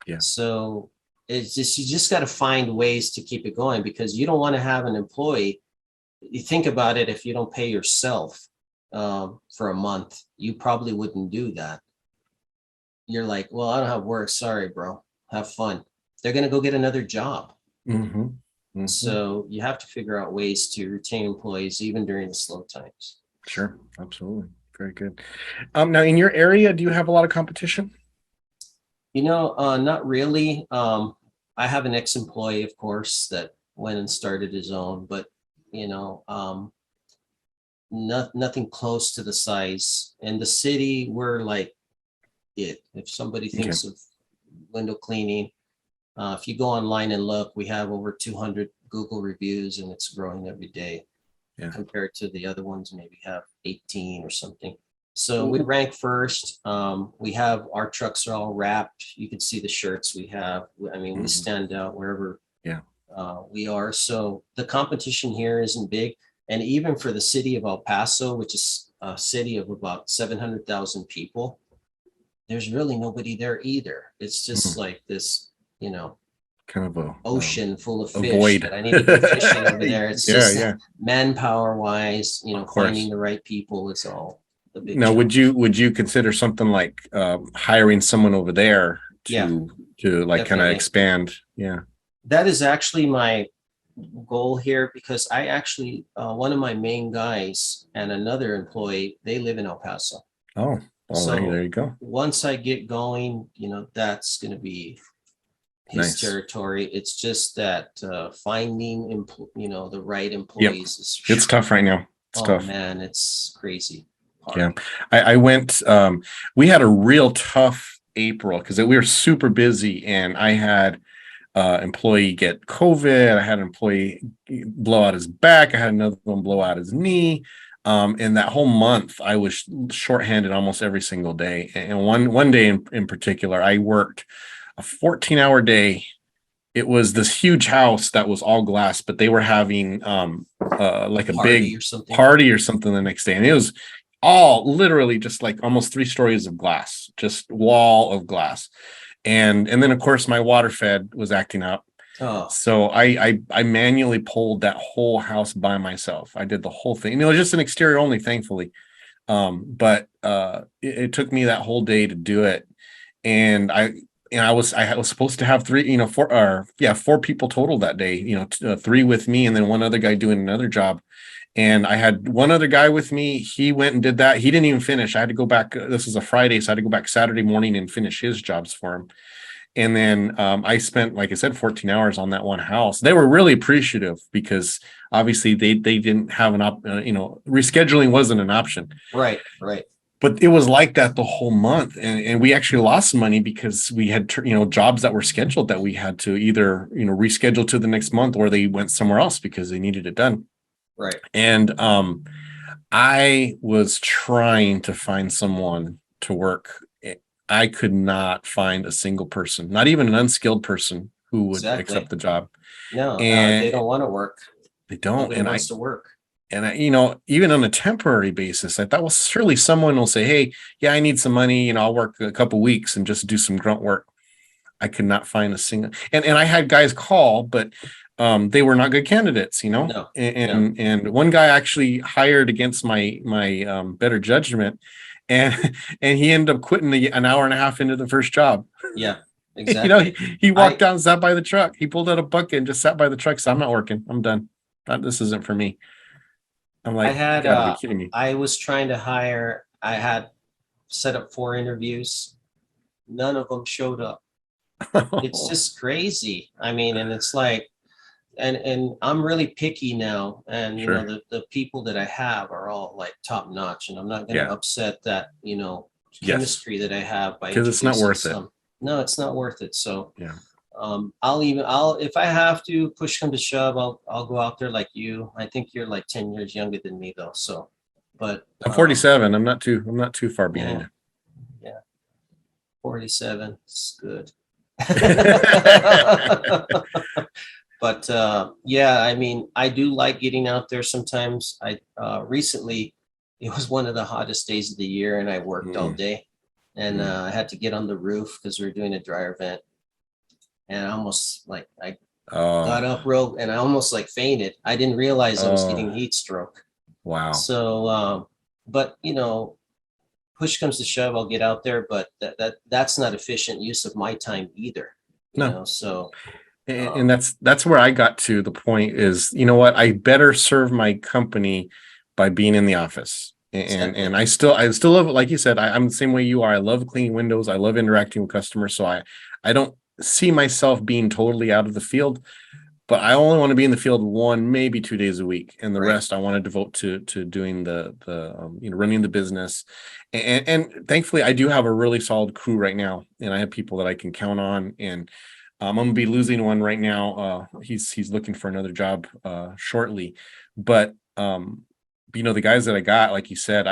Yeah. So it's just, you just got to find ways to keep it going because you don't want to have an employee. You think about it, if you don't pay yourself for a month, you probably wouldn't do that. You're like, well, I don't have work. Sorry, bro. Have fun. They're going to go get another job. So you have to figure out ways to retain employees even during the slow times. Sure. Absolutely. Very good. Now in your area, do you have a lot of competition? You know, not really. I have an ex-employee, of course, that went and started his own, but you know, nothing close to the size. In the city, we're like it. If somebody thinks of window cleaning, if you go online and look, we have over 200 Google reviews and it's growing every day. Compared to the other ones, maybe have 18 or something. So we rank first. We have, our trucks are all wrapped. You can see the shirts we have. I mean, we stand out wherever we are. So the competition here isn't big. And even for the city of El Paso, which is a city of about 700,000 people, there's really nobody there either. It's just like this, you know, kind of a ocean full of fish void that I need to go fishing over there. It's just manpower wise, you know, finding the right people is all the big now challenge. would you consider something like hiring someone over there to like kind of expand? That is actually my goal here because I actually one of my main guys and another employee, they live in El Paso. So there you go. Once I get going, you know, that's going to be his territory. It's just that finding, you know, the right employees is it's tough right now. It's tough, man. It's crazy. I went. We had a real tough April because we were super busy, and I had employee get COVID. I had an employee blow out his back. I had another one blow out his knee. And that whole month, I was shorthanded almost every single day. And one day in particular, I worked a 14-hour day. It was this huge house that was all glass, but they were having like a big party or something the next day. And it was all literally just like almost 3 stories of glass, just wall of glass. And then of course my water fed was acting up. So I manually pulled that whole house by myself. I did the whole thing. And it was just an exterior only, thankfully. But it took me that whole day to do it. And I was supposed to have 4 people total that day, 3 with me and then one other guy doing another job. And I had one other guy with me. He went and did that. He didn't even finish. I had to go back. This was a Friday, so I had to go back Saturday morning and finish his jobs for him. And then I spent, like I said, 14 hours on that one house. They were really appreciative because obviously they didn't have rescheduling wasn't an option. Right. But it was like that the whole month. And we actually lost money because we had, jobs that were scheduled that we had to either, reschedule to the next month or they went somewhere else because they needed it done. Right. And I was trying to find someone to work. I could not find a single person, not even an unskilled person who would accept the job. No, and they don't want to work. They don't. Nobody wants to work. And even on a temporary basis, I thought, well, surely someone will say, hey, yeah, I need some money. I'll work a couple weeks and just do some grunt work. I could not find a single, and I had guys call, but they were not good candidates, you know. No, and one guy actually hired against my better judgment, and he ended up quitting an hour and a half into the first job. Yeah, exactly. You know, he walked out and sat by the truck. He pulled out a bucket and just sat by the truck. So I'm not working. I'm done. This isn't for me. I'm like, you gotta be kidding me. I was trying to hire. I had set up 4 interviews. None of them showed up. It's just crazy. I mean, and it's like, and I'm really picky now. And, you know, the people that I have are all like top notch, and I'm not going to upset that, you know, chemistry that I have by, because it's not worth it. No, it's not worth it. So, yeah. I'll if I have to, push come to shove, I'll go out there like you. I think you're like 10 years younger than me though. So, but I'm 47. I'm not too far behind you. Yeah. 47 is good. But yeah, I mean, I do like getting out there sometimes. I recently, it was one of the hottest days of the year, and I worked all day, and I had to get on the roof because we were doing a dryer vent, and I almost like got up real, and I almost like fainted. I didn't realize I was getting heat stroke. Wow. So but you know, push comes to shove, I'll get out there, but that's not efficient use of my time either. You know, so and that's where I got to the point is, you know what, I better serve my company by being in the office. And I still love it. Like you said, I'm the same way you are. I love cleaning windows. I love interacting with customers. So I don't see myself being totally out of the field, but I only want to be in the field 1, maybe 2 days a week. And the rest I want to devote to doing the you know, running the business. And thankfully I do have a really solid crew right now. And I have people that I can count on, and I'm going to be losing one right now. He's looking for another job shortly, but you know, the guys that I got, like you said,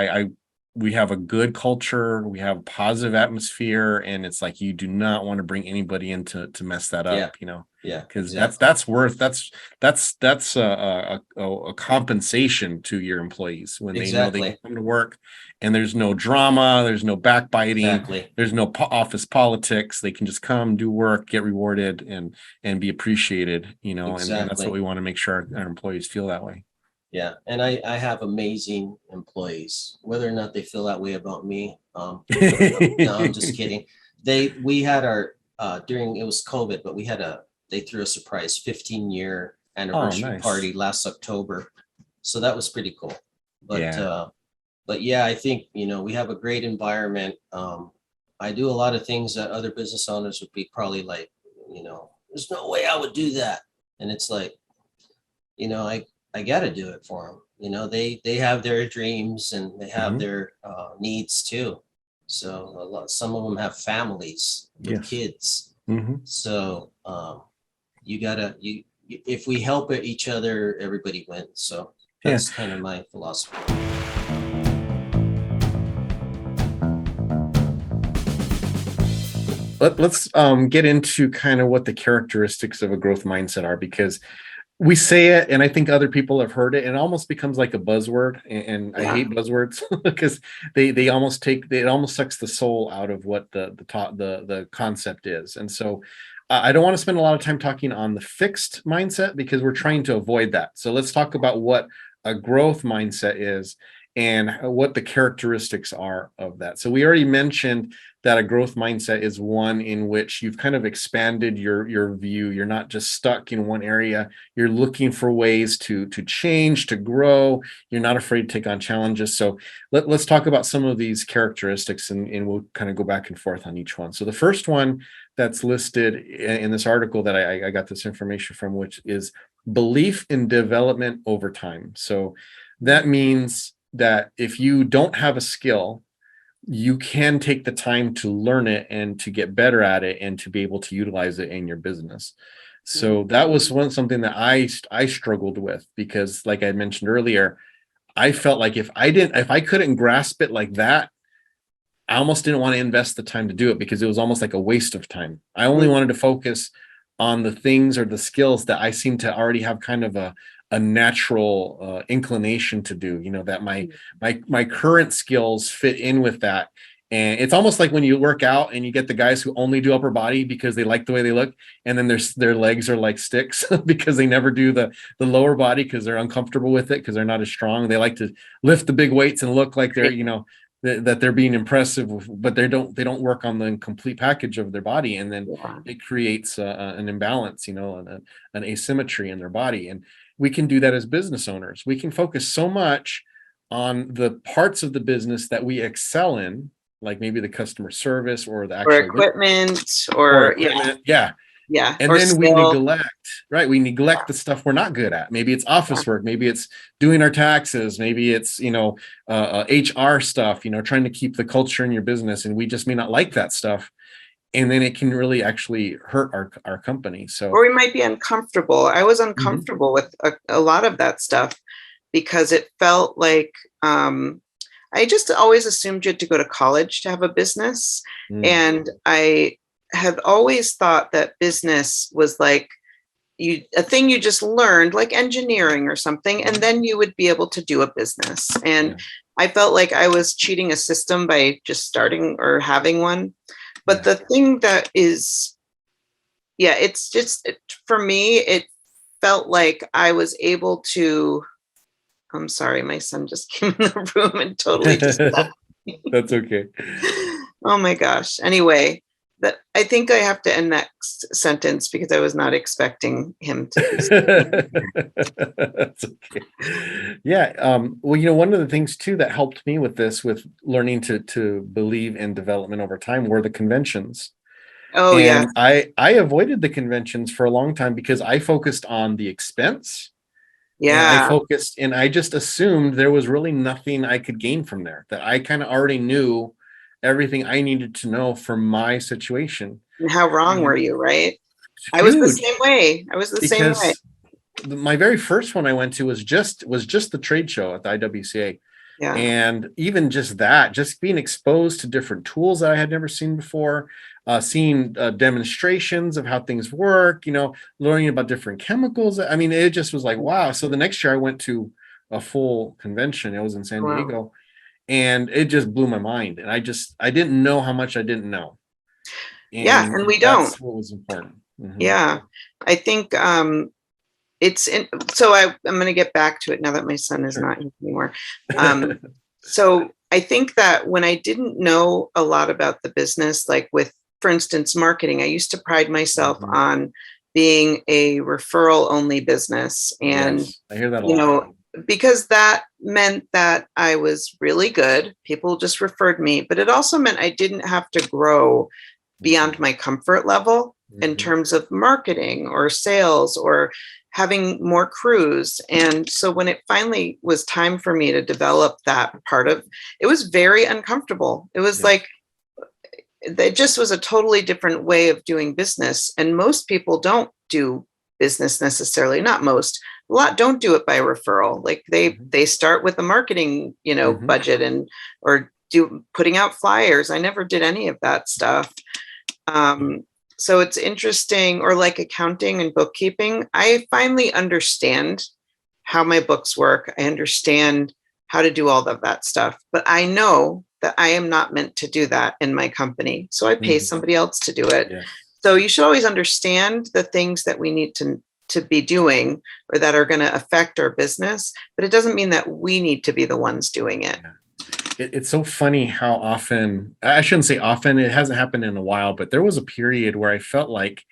we have a good culture, we have a positive atmosphere, and it's like you do not want to bring anybody in to mess that up, you know. Yeah, because that's a compensation to your employees when they know they can come to work and there's no drama, there's no backbiting, there's no office politics. They can just come, do work, get rewarded, and be appreciated, you know. And that's what we want to make sure our employees feel that way. Yeah, and I have amazing employees. Whether or not they feel that way about me, no, I'm just kidding. We had our during, it was COVID, but they threw a surprise 15-year anniversary party last October, so that was pretty cool. But yeah, I think, you know, we have a great environment. I do a lot of things that other business owners would be probably like, you know, there's no way I would do that, and it's like, you know, I got to do it for them. You know, they have their dreams and they have their needs too. So some of them have families with kids. So if we help each other, everybody wins. So that's kind of my philosophy. Let's get into kind of what the characteristics of a growth mindset are, because we say it, and I think other people have heard it, and it almost becomes like a buzzword. And I hate buzzwords because it almost sucks the soul out of what the concept is. And so I don't want to spend a lot of time talking on the fixed mindset because we're trying to avoid that. So let's talk about what a growth mindset is and what the characteristics are of that. So we already mentioned that a growth mindset is one in which you've kind of expanded your view. You're not just stuck in one area. You're looking for ways to change, to grow. You're not afraid to take on challenges. So let's talk about some of these characteristics, and we'll kind of go back and forth on each one. So the first one that's listed in this article that I got this information from, which is belief in development over time. So that means that if you don't have a skill, you can take the time to learn it and to get better at it and to be able to utilize it in your business. So that was something that I struggled with, because like I mentioned earlier, I felt like if I couldn't grasp it like that, I almost didn't want to invest the time to do it, because it was almost like a waste of time. I only wanted to focus on the things or the skills that I seem to already have kind of a natural inclination to do, you know, that my current skills fit in with that. And it's almost like when you work out and you get the guys who only do upper body because they like the way they look, and then their legs are like sticks because they never do the lower body because they're uncomfortable with it because they're not as strong. They like to lift the big weights and look like they're, that they're being impressive, but they don't work on the complete package of their body, and then it creates an imbalance, an asymmetry in their body. And we can do that as business owners. We can focus so much on the parts of the business that we excel in, like maybe the customer service or the actual equipment or yeah. And then we neglect the stuff we're not good at. Maybe it's office work, maybe it's doing our taxes, maybe it's HR stuff, trying to keep the culture in your business, and we just may not like that stuff, and then it can really actually hurt our company. So, or we might be uncomfortable. I was uncomfortable with a lot of that stuff because it felt like I just always assumed you had to go to college to have a business. And I had always thought that business was like a thing you just learned, like engineering or something, and then you would be able to do a business. And I felt like I was cheating a system by just starting or having one. But the thing that is, it's just, for me, it felt like I was able to, I'm sorry, my son just came in the room and totally just That's okay. Oh my gosh. Anyway, I think I have to end that sentence because I was not expecting him to. That's okay. Yeah. Well, one of the things too that helped me with learning to believe in development over time were the conventions. Oh, yeah. I avoided the conventions for a long time because I focused on the expense. Yeah. And I just assumed there was really nothing I could gain from there, that I kind of already knew everything I needed to know for my situation. And how wrong were you, right? I was the same way. My very first one I went to was just the trade show at the IWCA. Yeah. And even just being exposed to different tools that I had never seen before, seeing demonstrations of how things work, learning about different chemicals. I mean, it just was like, wow. So the next year I went to a full convention. It was in San Diego, and it just blew my mind. And I didn't know how much I didn't know. And we don't. That's what was important. Yeah. I think I'm going to get back to it now that my son is not here anymore. So I think that when I didn't know a lot about the business, like with, for instance, marketing, I used to pride myself on being a referral only business. And, I hear that a lot. Because that meant that I was really good. People just referred me, but it also meant I didn't have to grow beyond my comfort level in terms of marketing or sales or having more crews. And so when it finally was time for me to develop that part of it, was very uncomfortable. It was like, it just was a totally different way of doing business. And most people don't do business necessarily, not most, a lot don't do it by referral. Like they start with a marketing, budget or putting out flyers. I never did any of that stuff. So it's interesting, or like accounting and bookkeeping. I finally understand how my books work. I understand how to do all of that stuff, but I know that I am not meant to do that in my company. So I pay somebody else to do it. Yeah. So you should always understand the things that we need to be doing or that are going to affect our business, but it doesn't mean that we need to be the ones doing it. Yeah. It's so funny how often, I shouldn't say often, it hasn't happened in a while, but there was a period where I felt like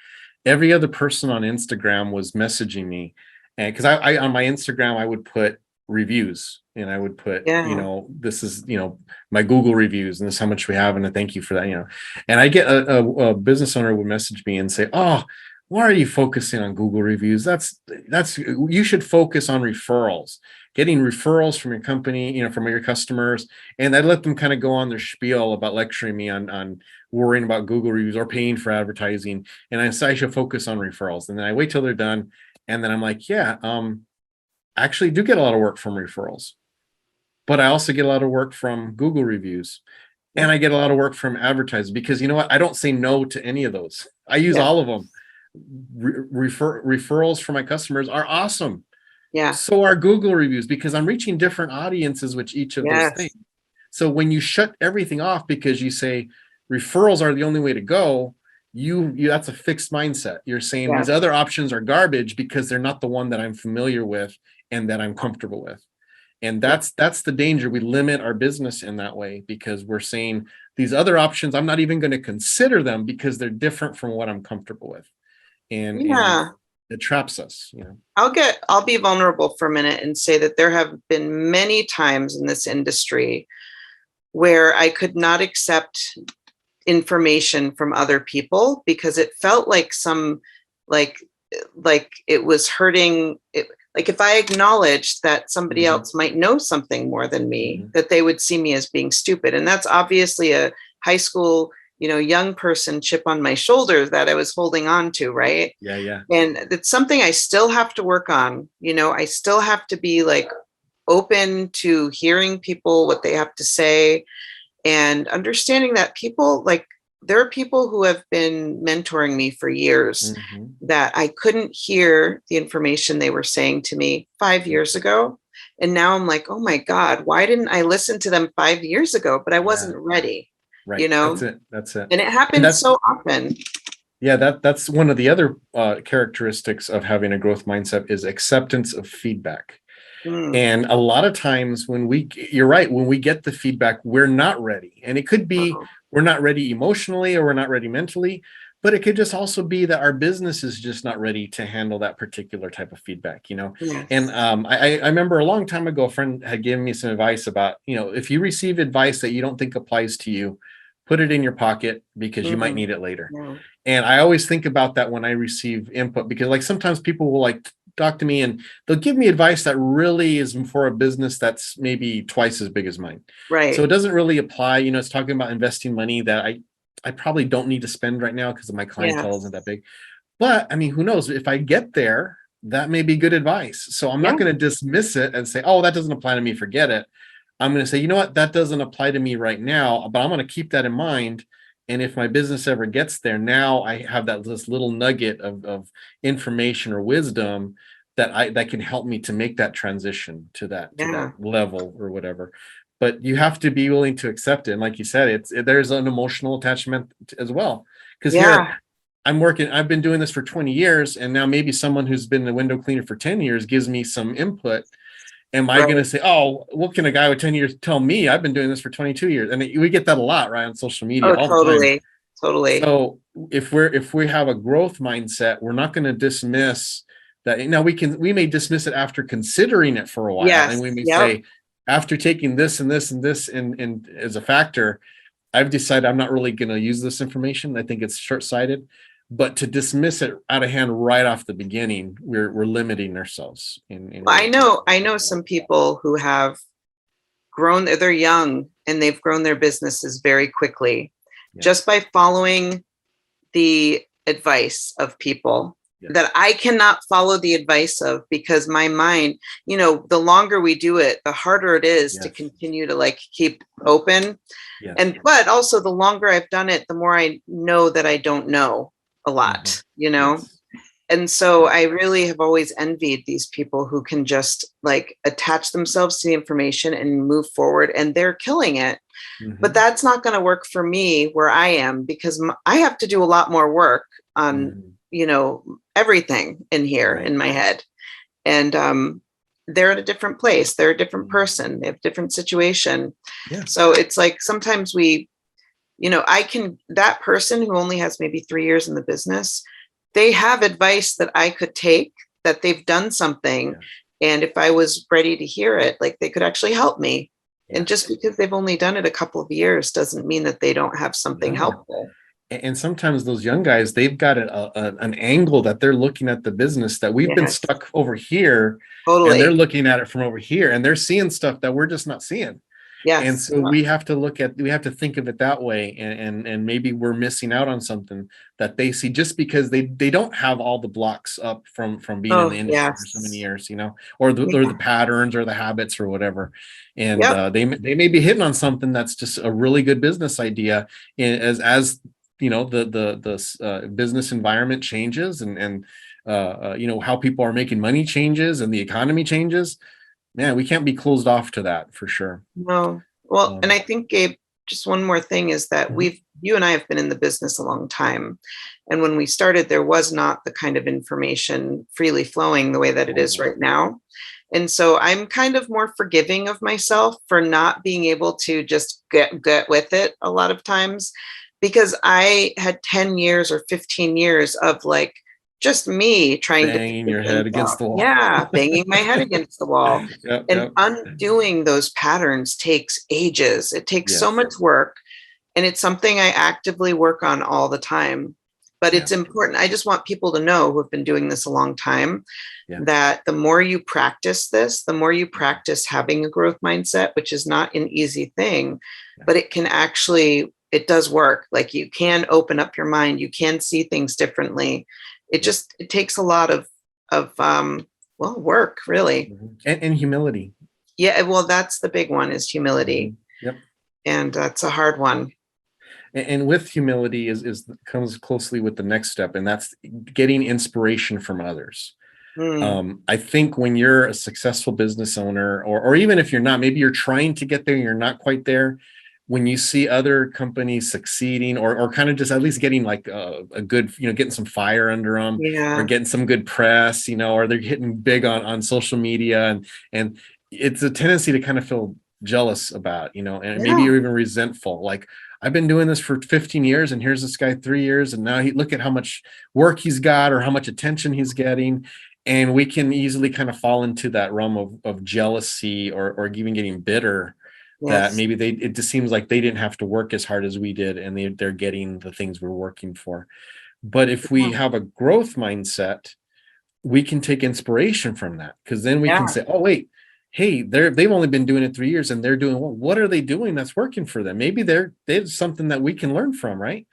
every other person on Instagram was messaging me. And because I on my Instagram, I would put reviews and I would put, this is, my Google reviews and this is how much we have. And I thank you for that, and I get a business owner would message me and say, oh, why are you focusing on Google reviews? That's you should focus on referrals, getting referrals from your company, from your customers. And I'd let them kind of go on their spiel about lecturing me on worrying about Google reviews or paying for advertising. And I say I should focus on referrals. And then I wait till they're done. And then I'm like, I actually do get a lot of work from referrals, but I also get a lot of work from Google reviews. And I get a lot of work from advertising because you know what? I don't say no to any of those. I use all of them. Referrals for my customers are awesome. Yeah. So are Google reviews because I'm reaching different audiences with each of those things. So when you shut everything off because you say referrals are the only way to go, you that's a fixed mindset. You're saying these other options are garbage because they're not the one that I'm familiar with and that I'm comfortable with. And that's the danger. We limit our business in that way because we're saying these other options, I'm not even going to consider them because they're different from what I'm comfortable with. And it traps us, you know. I'll be vulnerable for a minute and say that there have been many times in this industry where I could not accept information from other people because it felt like like it was hurting it. Like if I acknowledged that somebody else might know something more than me, that they would see me as being stupid. And that's obviously a high school, young person chip on my shoulder that I was holding on to. Right. Yeah. And it's something I still have to work on. I still have to be like open to hearing people, what they have to say, and understanding that people there are people who have been mentoring me for years that I couldn't hear the information they were saying to me 5 years ago. And now I'm like, oh my God, why didn't I listen to them 5 years ago? But I wasn't ready, Right. That's it. And it happens so often. Yeah, that's one of the other characteristics of having a growth mindset is acceptance of feedback. And a lot of times you're right, when we get the feedback, we're not ready. And it could be we're not ready emotionally or we're not ready mentally, but it could just also be that our business is just not ready to handle that particular type of feedback, Yes. And I remember a long time ago, a friend had given me some advice about, if you receive advice that you don't think applies to you, put it in your pocket because you might need it later. And I always think about that when I receive input, because like sometimes people will talk to me and they'll give me advice that really is for a business that's maybe twice as big as mine. Right. So it doesn't really apply. It's talking about investing money that I probably don't need to spend right now because my clientele isn't that big. But I mean, who knows? If I get there, that may be good advice. So I'm not going to dismiss it and say, oh, that doesn't apply to me, forget it. I'm going to say, you know what, that doesn't apply to me right now, but I'm going to keep that in mind. And if my business ever gets there, now I have this little nugget of information or wisdom that can help me to make that transition to that level or whatever. But you have to be willing to accept it. And like you said, there's an emotional attachment as well. Because here I've been doing this for 20 years, and now maybe someone who's been a window cleaner for 10 years gives me some input. Am I going to say, oh, what can a guy with 10 years tell me? I've been doing this for 22 years. And we get that a lot, right, on social media. Oh, totally. Totally. So if we have a growth mindset, we're not going to dismiss that. Now we may dismiss it after considering it for a while. And we may say, after taking this and this and this and as a factor, I've decided I'm not really going to use this information. I think it's short-sighted. But to dismiss it out of hand right off the beginning, we're limiting ourselves. I know some people who have grown, they're young and they've grown their businesses very quickly just by following the advice of people that I cannot follow the advice of, because my mind, the longer we do it, the harder it is to continue to keep open. But also the longer I've done it, the more I know that I don't know a lot, And so I really have always envied these people who can just attach themselves to the information and move forward, and they're killing it. But that's not going to work for me where I am, because I have to do a lot more work on, everything in here in my head. And they're at a different place. They're a different person. They have a different situation. So it's sometimes that person who only has maybe 3 years in the business, they have advice that I could take, that they've done something. And if I was ready to hear it, they could actually help me. And just because they've only done it a couple of years doesn't mean that they don't have something helpful. And sometimes those young guys, they've got an angle that they're looking at the business that we've been stuck over here. Totally. And they're looking at it from over here, and they're seeing stuff that we're just not seeing. And so we have to think of it that way, and maybe we're missing out on something that they see just because they don't have all the blocks up from being in the industry for so many years, or the patterns or the habits or whatever. And they may be hitting on something that's just a really good business idea as the business environment changes and how people are making money changes and the economy changes. Man, we can't be closed off to that for sure. No. Well, and I think, Gabe, just one more thing is that you and I have been in the business a long time. And when we started, there was not the kind of information freely flowing the way that it is right now. And so I'm kind of more forgiving of myself for not being able to just get with it a lot of times, because I had 10 years or 15 years of like just me trying banging your head against the wall. Yeah, banging my head against the wall. Yep. Undoing those patterns takes ages. It takes so much work. And it's something I actively work on all the time. But it's important. I just want people to know who have been doing this a long time that the more you practice this, the more you practice having a growth mindset, which is not an easy thing, but it can actually, it does work. Like you can open up your mind. You can see things differently. It takes a lot of work, really. And humility. Yeah. Well, that's the big one, is humility. Yep. And that's a hard one. And with humility comes closely with the next step, and that's getting inspiration from others. I think when you're a successful business owner, or even if you're not, maybe you're trying to get there, you're not quite there. When you see other companies succeeding, or kind of just at least getting like a good, getting some fire under them, or getting some good press, or they're hitting big on social media, and it's a tendency to kind of feel jealous about, and maybe you're even resentful. Like, I've been doing this for 15 years and here's this guy 3 years, and now look at how much work he's got or how much attention he's getting. And we can easily kind of fall into that realm of jealousy or even getting bitter that maybe it just seems like they didn't have to work as hard as we did, and they're getting the things we're working for. But if we have a growth mindset, we can take inspiration from that, because then we can say, oh, wait, hey, they've only been doing it 3 years and they're doing what are they doing that's working for them? Maybe there's something that we can learn from, right?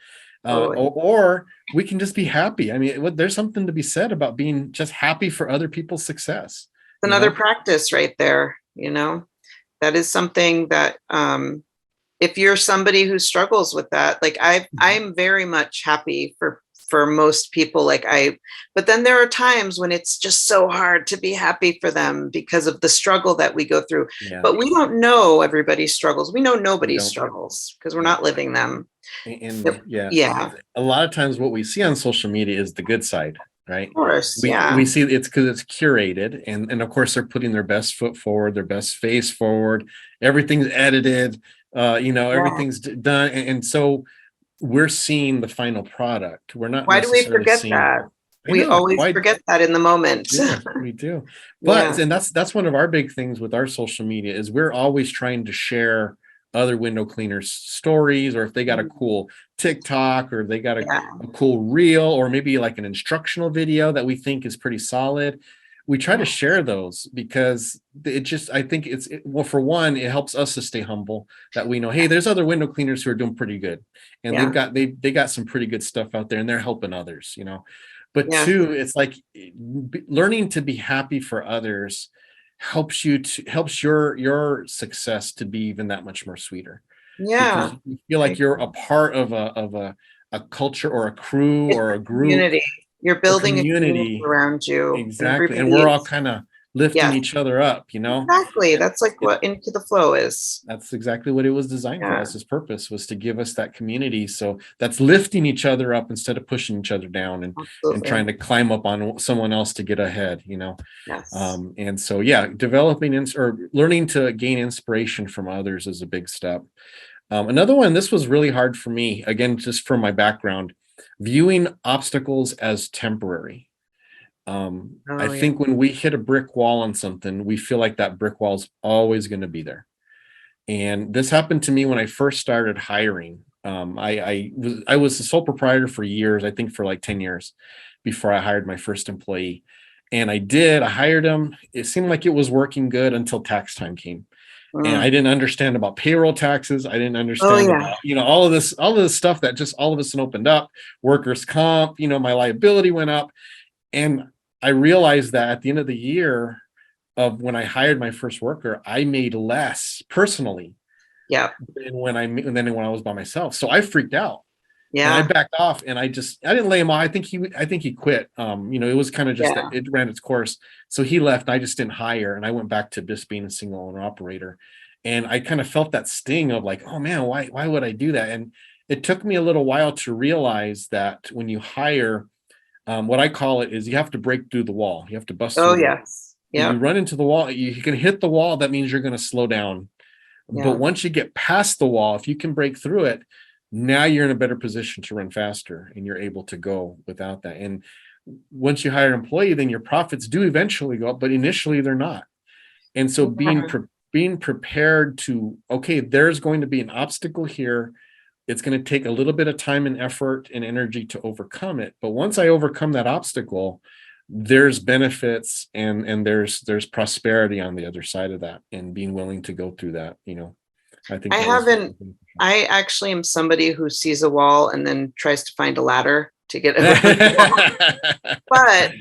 Or we can just be happy. I mean, there's something to be said about being just happy for other people's success. Another practice right there, that is something that if you're somebody who struggles with that, like I'm very much happy for most people, but then there are times when it's just so hard to be happy for them because of the struggle that we go through. But we don't know everybody's struggles. We know nobody's struggles because we're not living them. And a lot of times what we see on social media is the good side, right? Of course, we see it's because it's curated, and of course they're putting their best foot forward, their best face forward. Everything's edited, everything's done, and so we're seeing the final product. We're not. Why do we forget that? We always forget that in the moment. Yeah, we do. But and that's one of our big things with our social media is we're always trying to share other window cleaners stories, or if they got a cool TikTok, or they got a cool reel, or maybe like an instructional video that we think is pretty solid. We try to share those because I think for one, it helps us to stay humble, that we know, hey, there's other window cleaners who are doing pretty good, and they got some pretty good stuff out there, and they're helping others, But two, it's like learning to be happy for others helps your success to be even that much more sweeter. Because you feel like you're a part of a culture, or a crew, or a group. Community. You're building a community around you. Exactly. And we're all kind of lifting each other up, Exactly. That's like what Into the Flow is. That's exactly what it was designed for. Its purpose was to give us that community. So that's lifting each other up instead of pushing each other down and trying to climb up on someone else to get ahead, Yes. And so, developing or learning to gain inspiration from others is a big step. Another one, this was really hard for me, again, just from my background, viewing obstacles as temporary. I think when we hit a brick wall on something, we feel like that brick wall is always going to be there. And this happened to me when I first started hiring. I was a sole proprietor for years, I think for like 10 years before I hired my first employee. And I hired him. It seemed like it was working good until tax time came. And I didn't understand about payroll taxes. I didn't understand about, all of this stuff that just all of a sudden opened up. Workers' comp, my liability went up. And I realized that at the end of the year of when I hired my first worker, I made less personally than when I was by myself. So I freaked out. Yeah. And I backed off, and I didn't lay him off. I think he quit. It was kind of just that it ran its course. So he left, and I just didn't hire, and I went back to just being a single owner operator. And I kind of felt that sting of like, oh man, why would I do that? And it took me a little while to realize that when you hire, what I call it is you have to break through the wall. You have to bust through the wall. Yeah. You run into the wall, you can hit the wall, that means you're going to slow down. But once you get past the wall, if you can break through it, now you're in a better position to run faster and you're able to go without that. And once you hire an employee, then your profits do eventually go up, but initially they're not. And so being prepared to, okay, there's going to be an obstacle here. It's going to take a little bit of time and effort and energy to overcome it. But once I overcome that obstacle, there's benefits and there's prosperity on the other side of that, and being willing to go through that, I think I actually am somebody who sees a wall and then tries to find a ladder to get around. But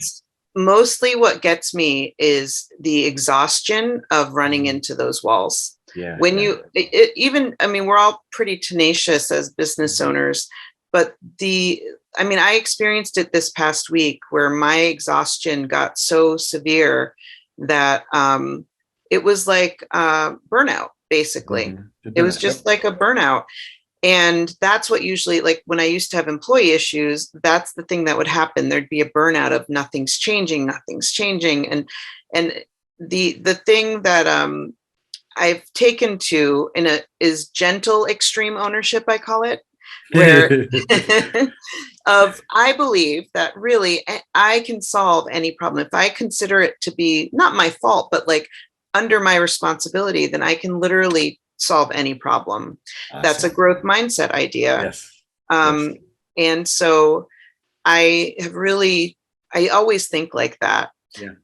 mostly what gets me is the exhaustion of running into those walls. When we're all pretty tenacious as business owners, but I experienced it this past week where my exhaustion got so severe that it was like burnout, basically. It was just like a burnout. And that's what usually, like when I used to have employee issues, that's the thing that would happen. There'd be a burnout of nothing's changing. And the thing that I've taken to is gentle extreme ownership, I call it, where I believe that really I can solve any problem. If I consider it to be not my fault, but like under my responsibility, then I can literally solve any problem. Awesome. That's a growth mindset idea. Yes. And so I always think like that. Yeah.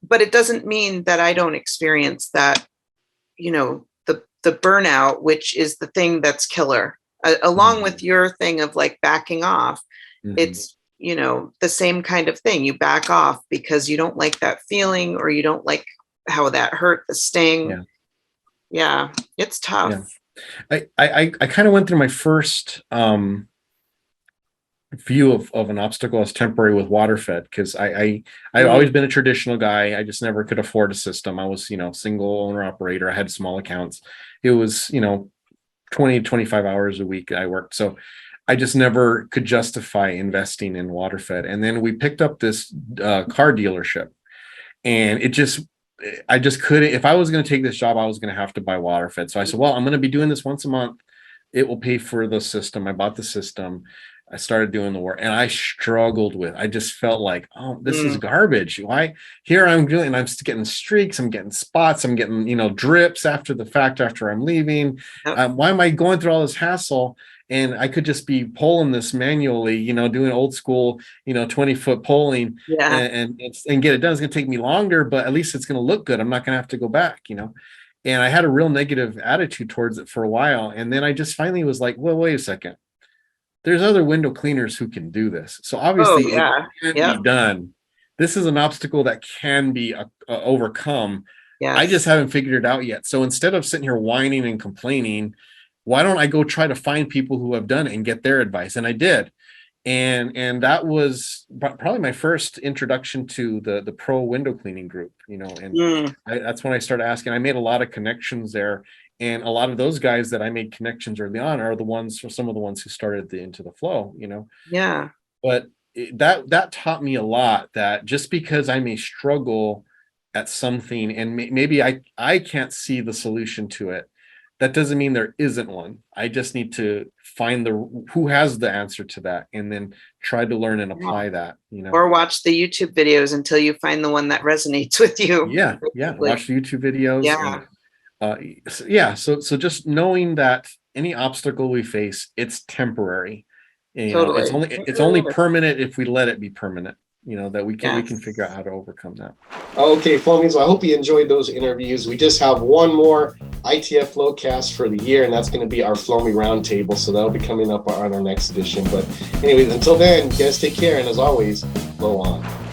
But it doesn't mean that I don't experience that, the burnout, which is the thing that's killer. Along with your thing of like backing off, it's, the same kind of thing. You back off because you don't like that feeling, or you don't like how that hurt, the sting. Yeah, it's tough. Yeah. I kind of went through my first view of an obstacle as temporary with water fed, because I've always been a traditional guy. I just never could afford a system. I was, single owner operator. I had small accounts. It was, 20 to 25 hours a week I worked. So I just never could justify investing in water fed. And then we picked up this car dealership, and I just couldn't. If I was going to take this job, I was going to have to buy water fed. So I said, well, I'm going to be doing this once a month. It will pay for the system. I bought the system. I started doing the work, and I struggled with. I just felt like, oh, this is garbage. Why? Here I'm doing, and I'm getting streaks. I'm getting spots. I'm getting, drips after the fact after I'm leaving. Why am I going through all this hassle? And I could just be polling this manually, doing old school, 20-foot polling, and get it done. It's going to take me longer, but at least it's going to look good. I'm not going to have to go back, And I had a real negative attitude towards it for a while, and then I just finally was like, well, wait a second. There's other window cleaners who can do this. So obviously it can be done. This is an obstacle that can be overcome. I just haven't figured it out yet. So instead of sitting here whining and complaining, why don't I go try to find people who have done it and get their advice? And I did. And that was probably my first introduction to the pro window cleaning group, that's when I started asking. I made a lot of connections there. And a lot of those guys that I made connections early on are some of the ones who started Into the Flow, Yeah. But that taught me a lot, that just because I may struggle at something and maybe I can't see the solution to it, that doesn't mean there isn't one. I just need to find who has the answer to that, and then try to learn and apply that, Or watch the YouTube videos until you find the one that resonates with you. Yeah. Watch the YouTube videos. So just knowing that any obstacle we face, it's temporary. Totally. It's only permanent if we let it be permanent. That we can figure out how to overcome that. Okay, Flowmies, I hope you enjoyed those interviews. We just have one more ITF Flowcast for the year, and that's going to be our Flowmy Roundtable. So that'll be coming up on our next edition. But anyways, until then, you guys take care, and as always, flow on.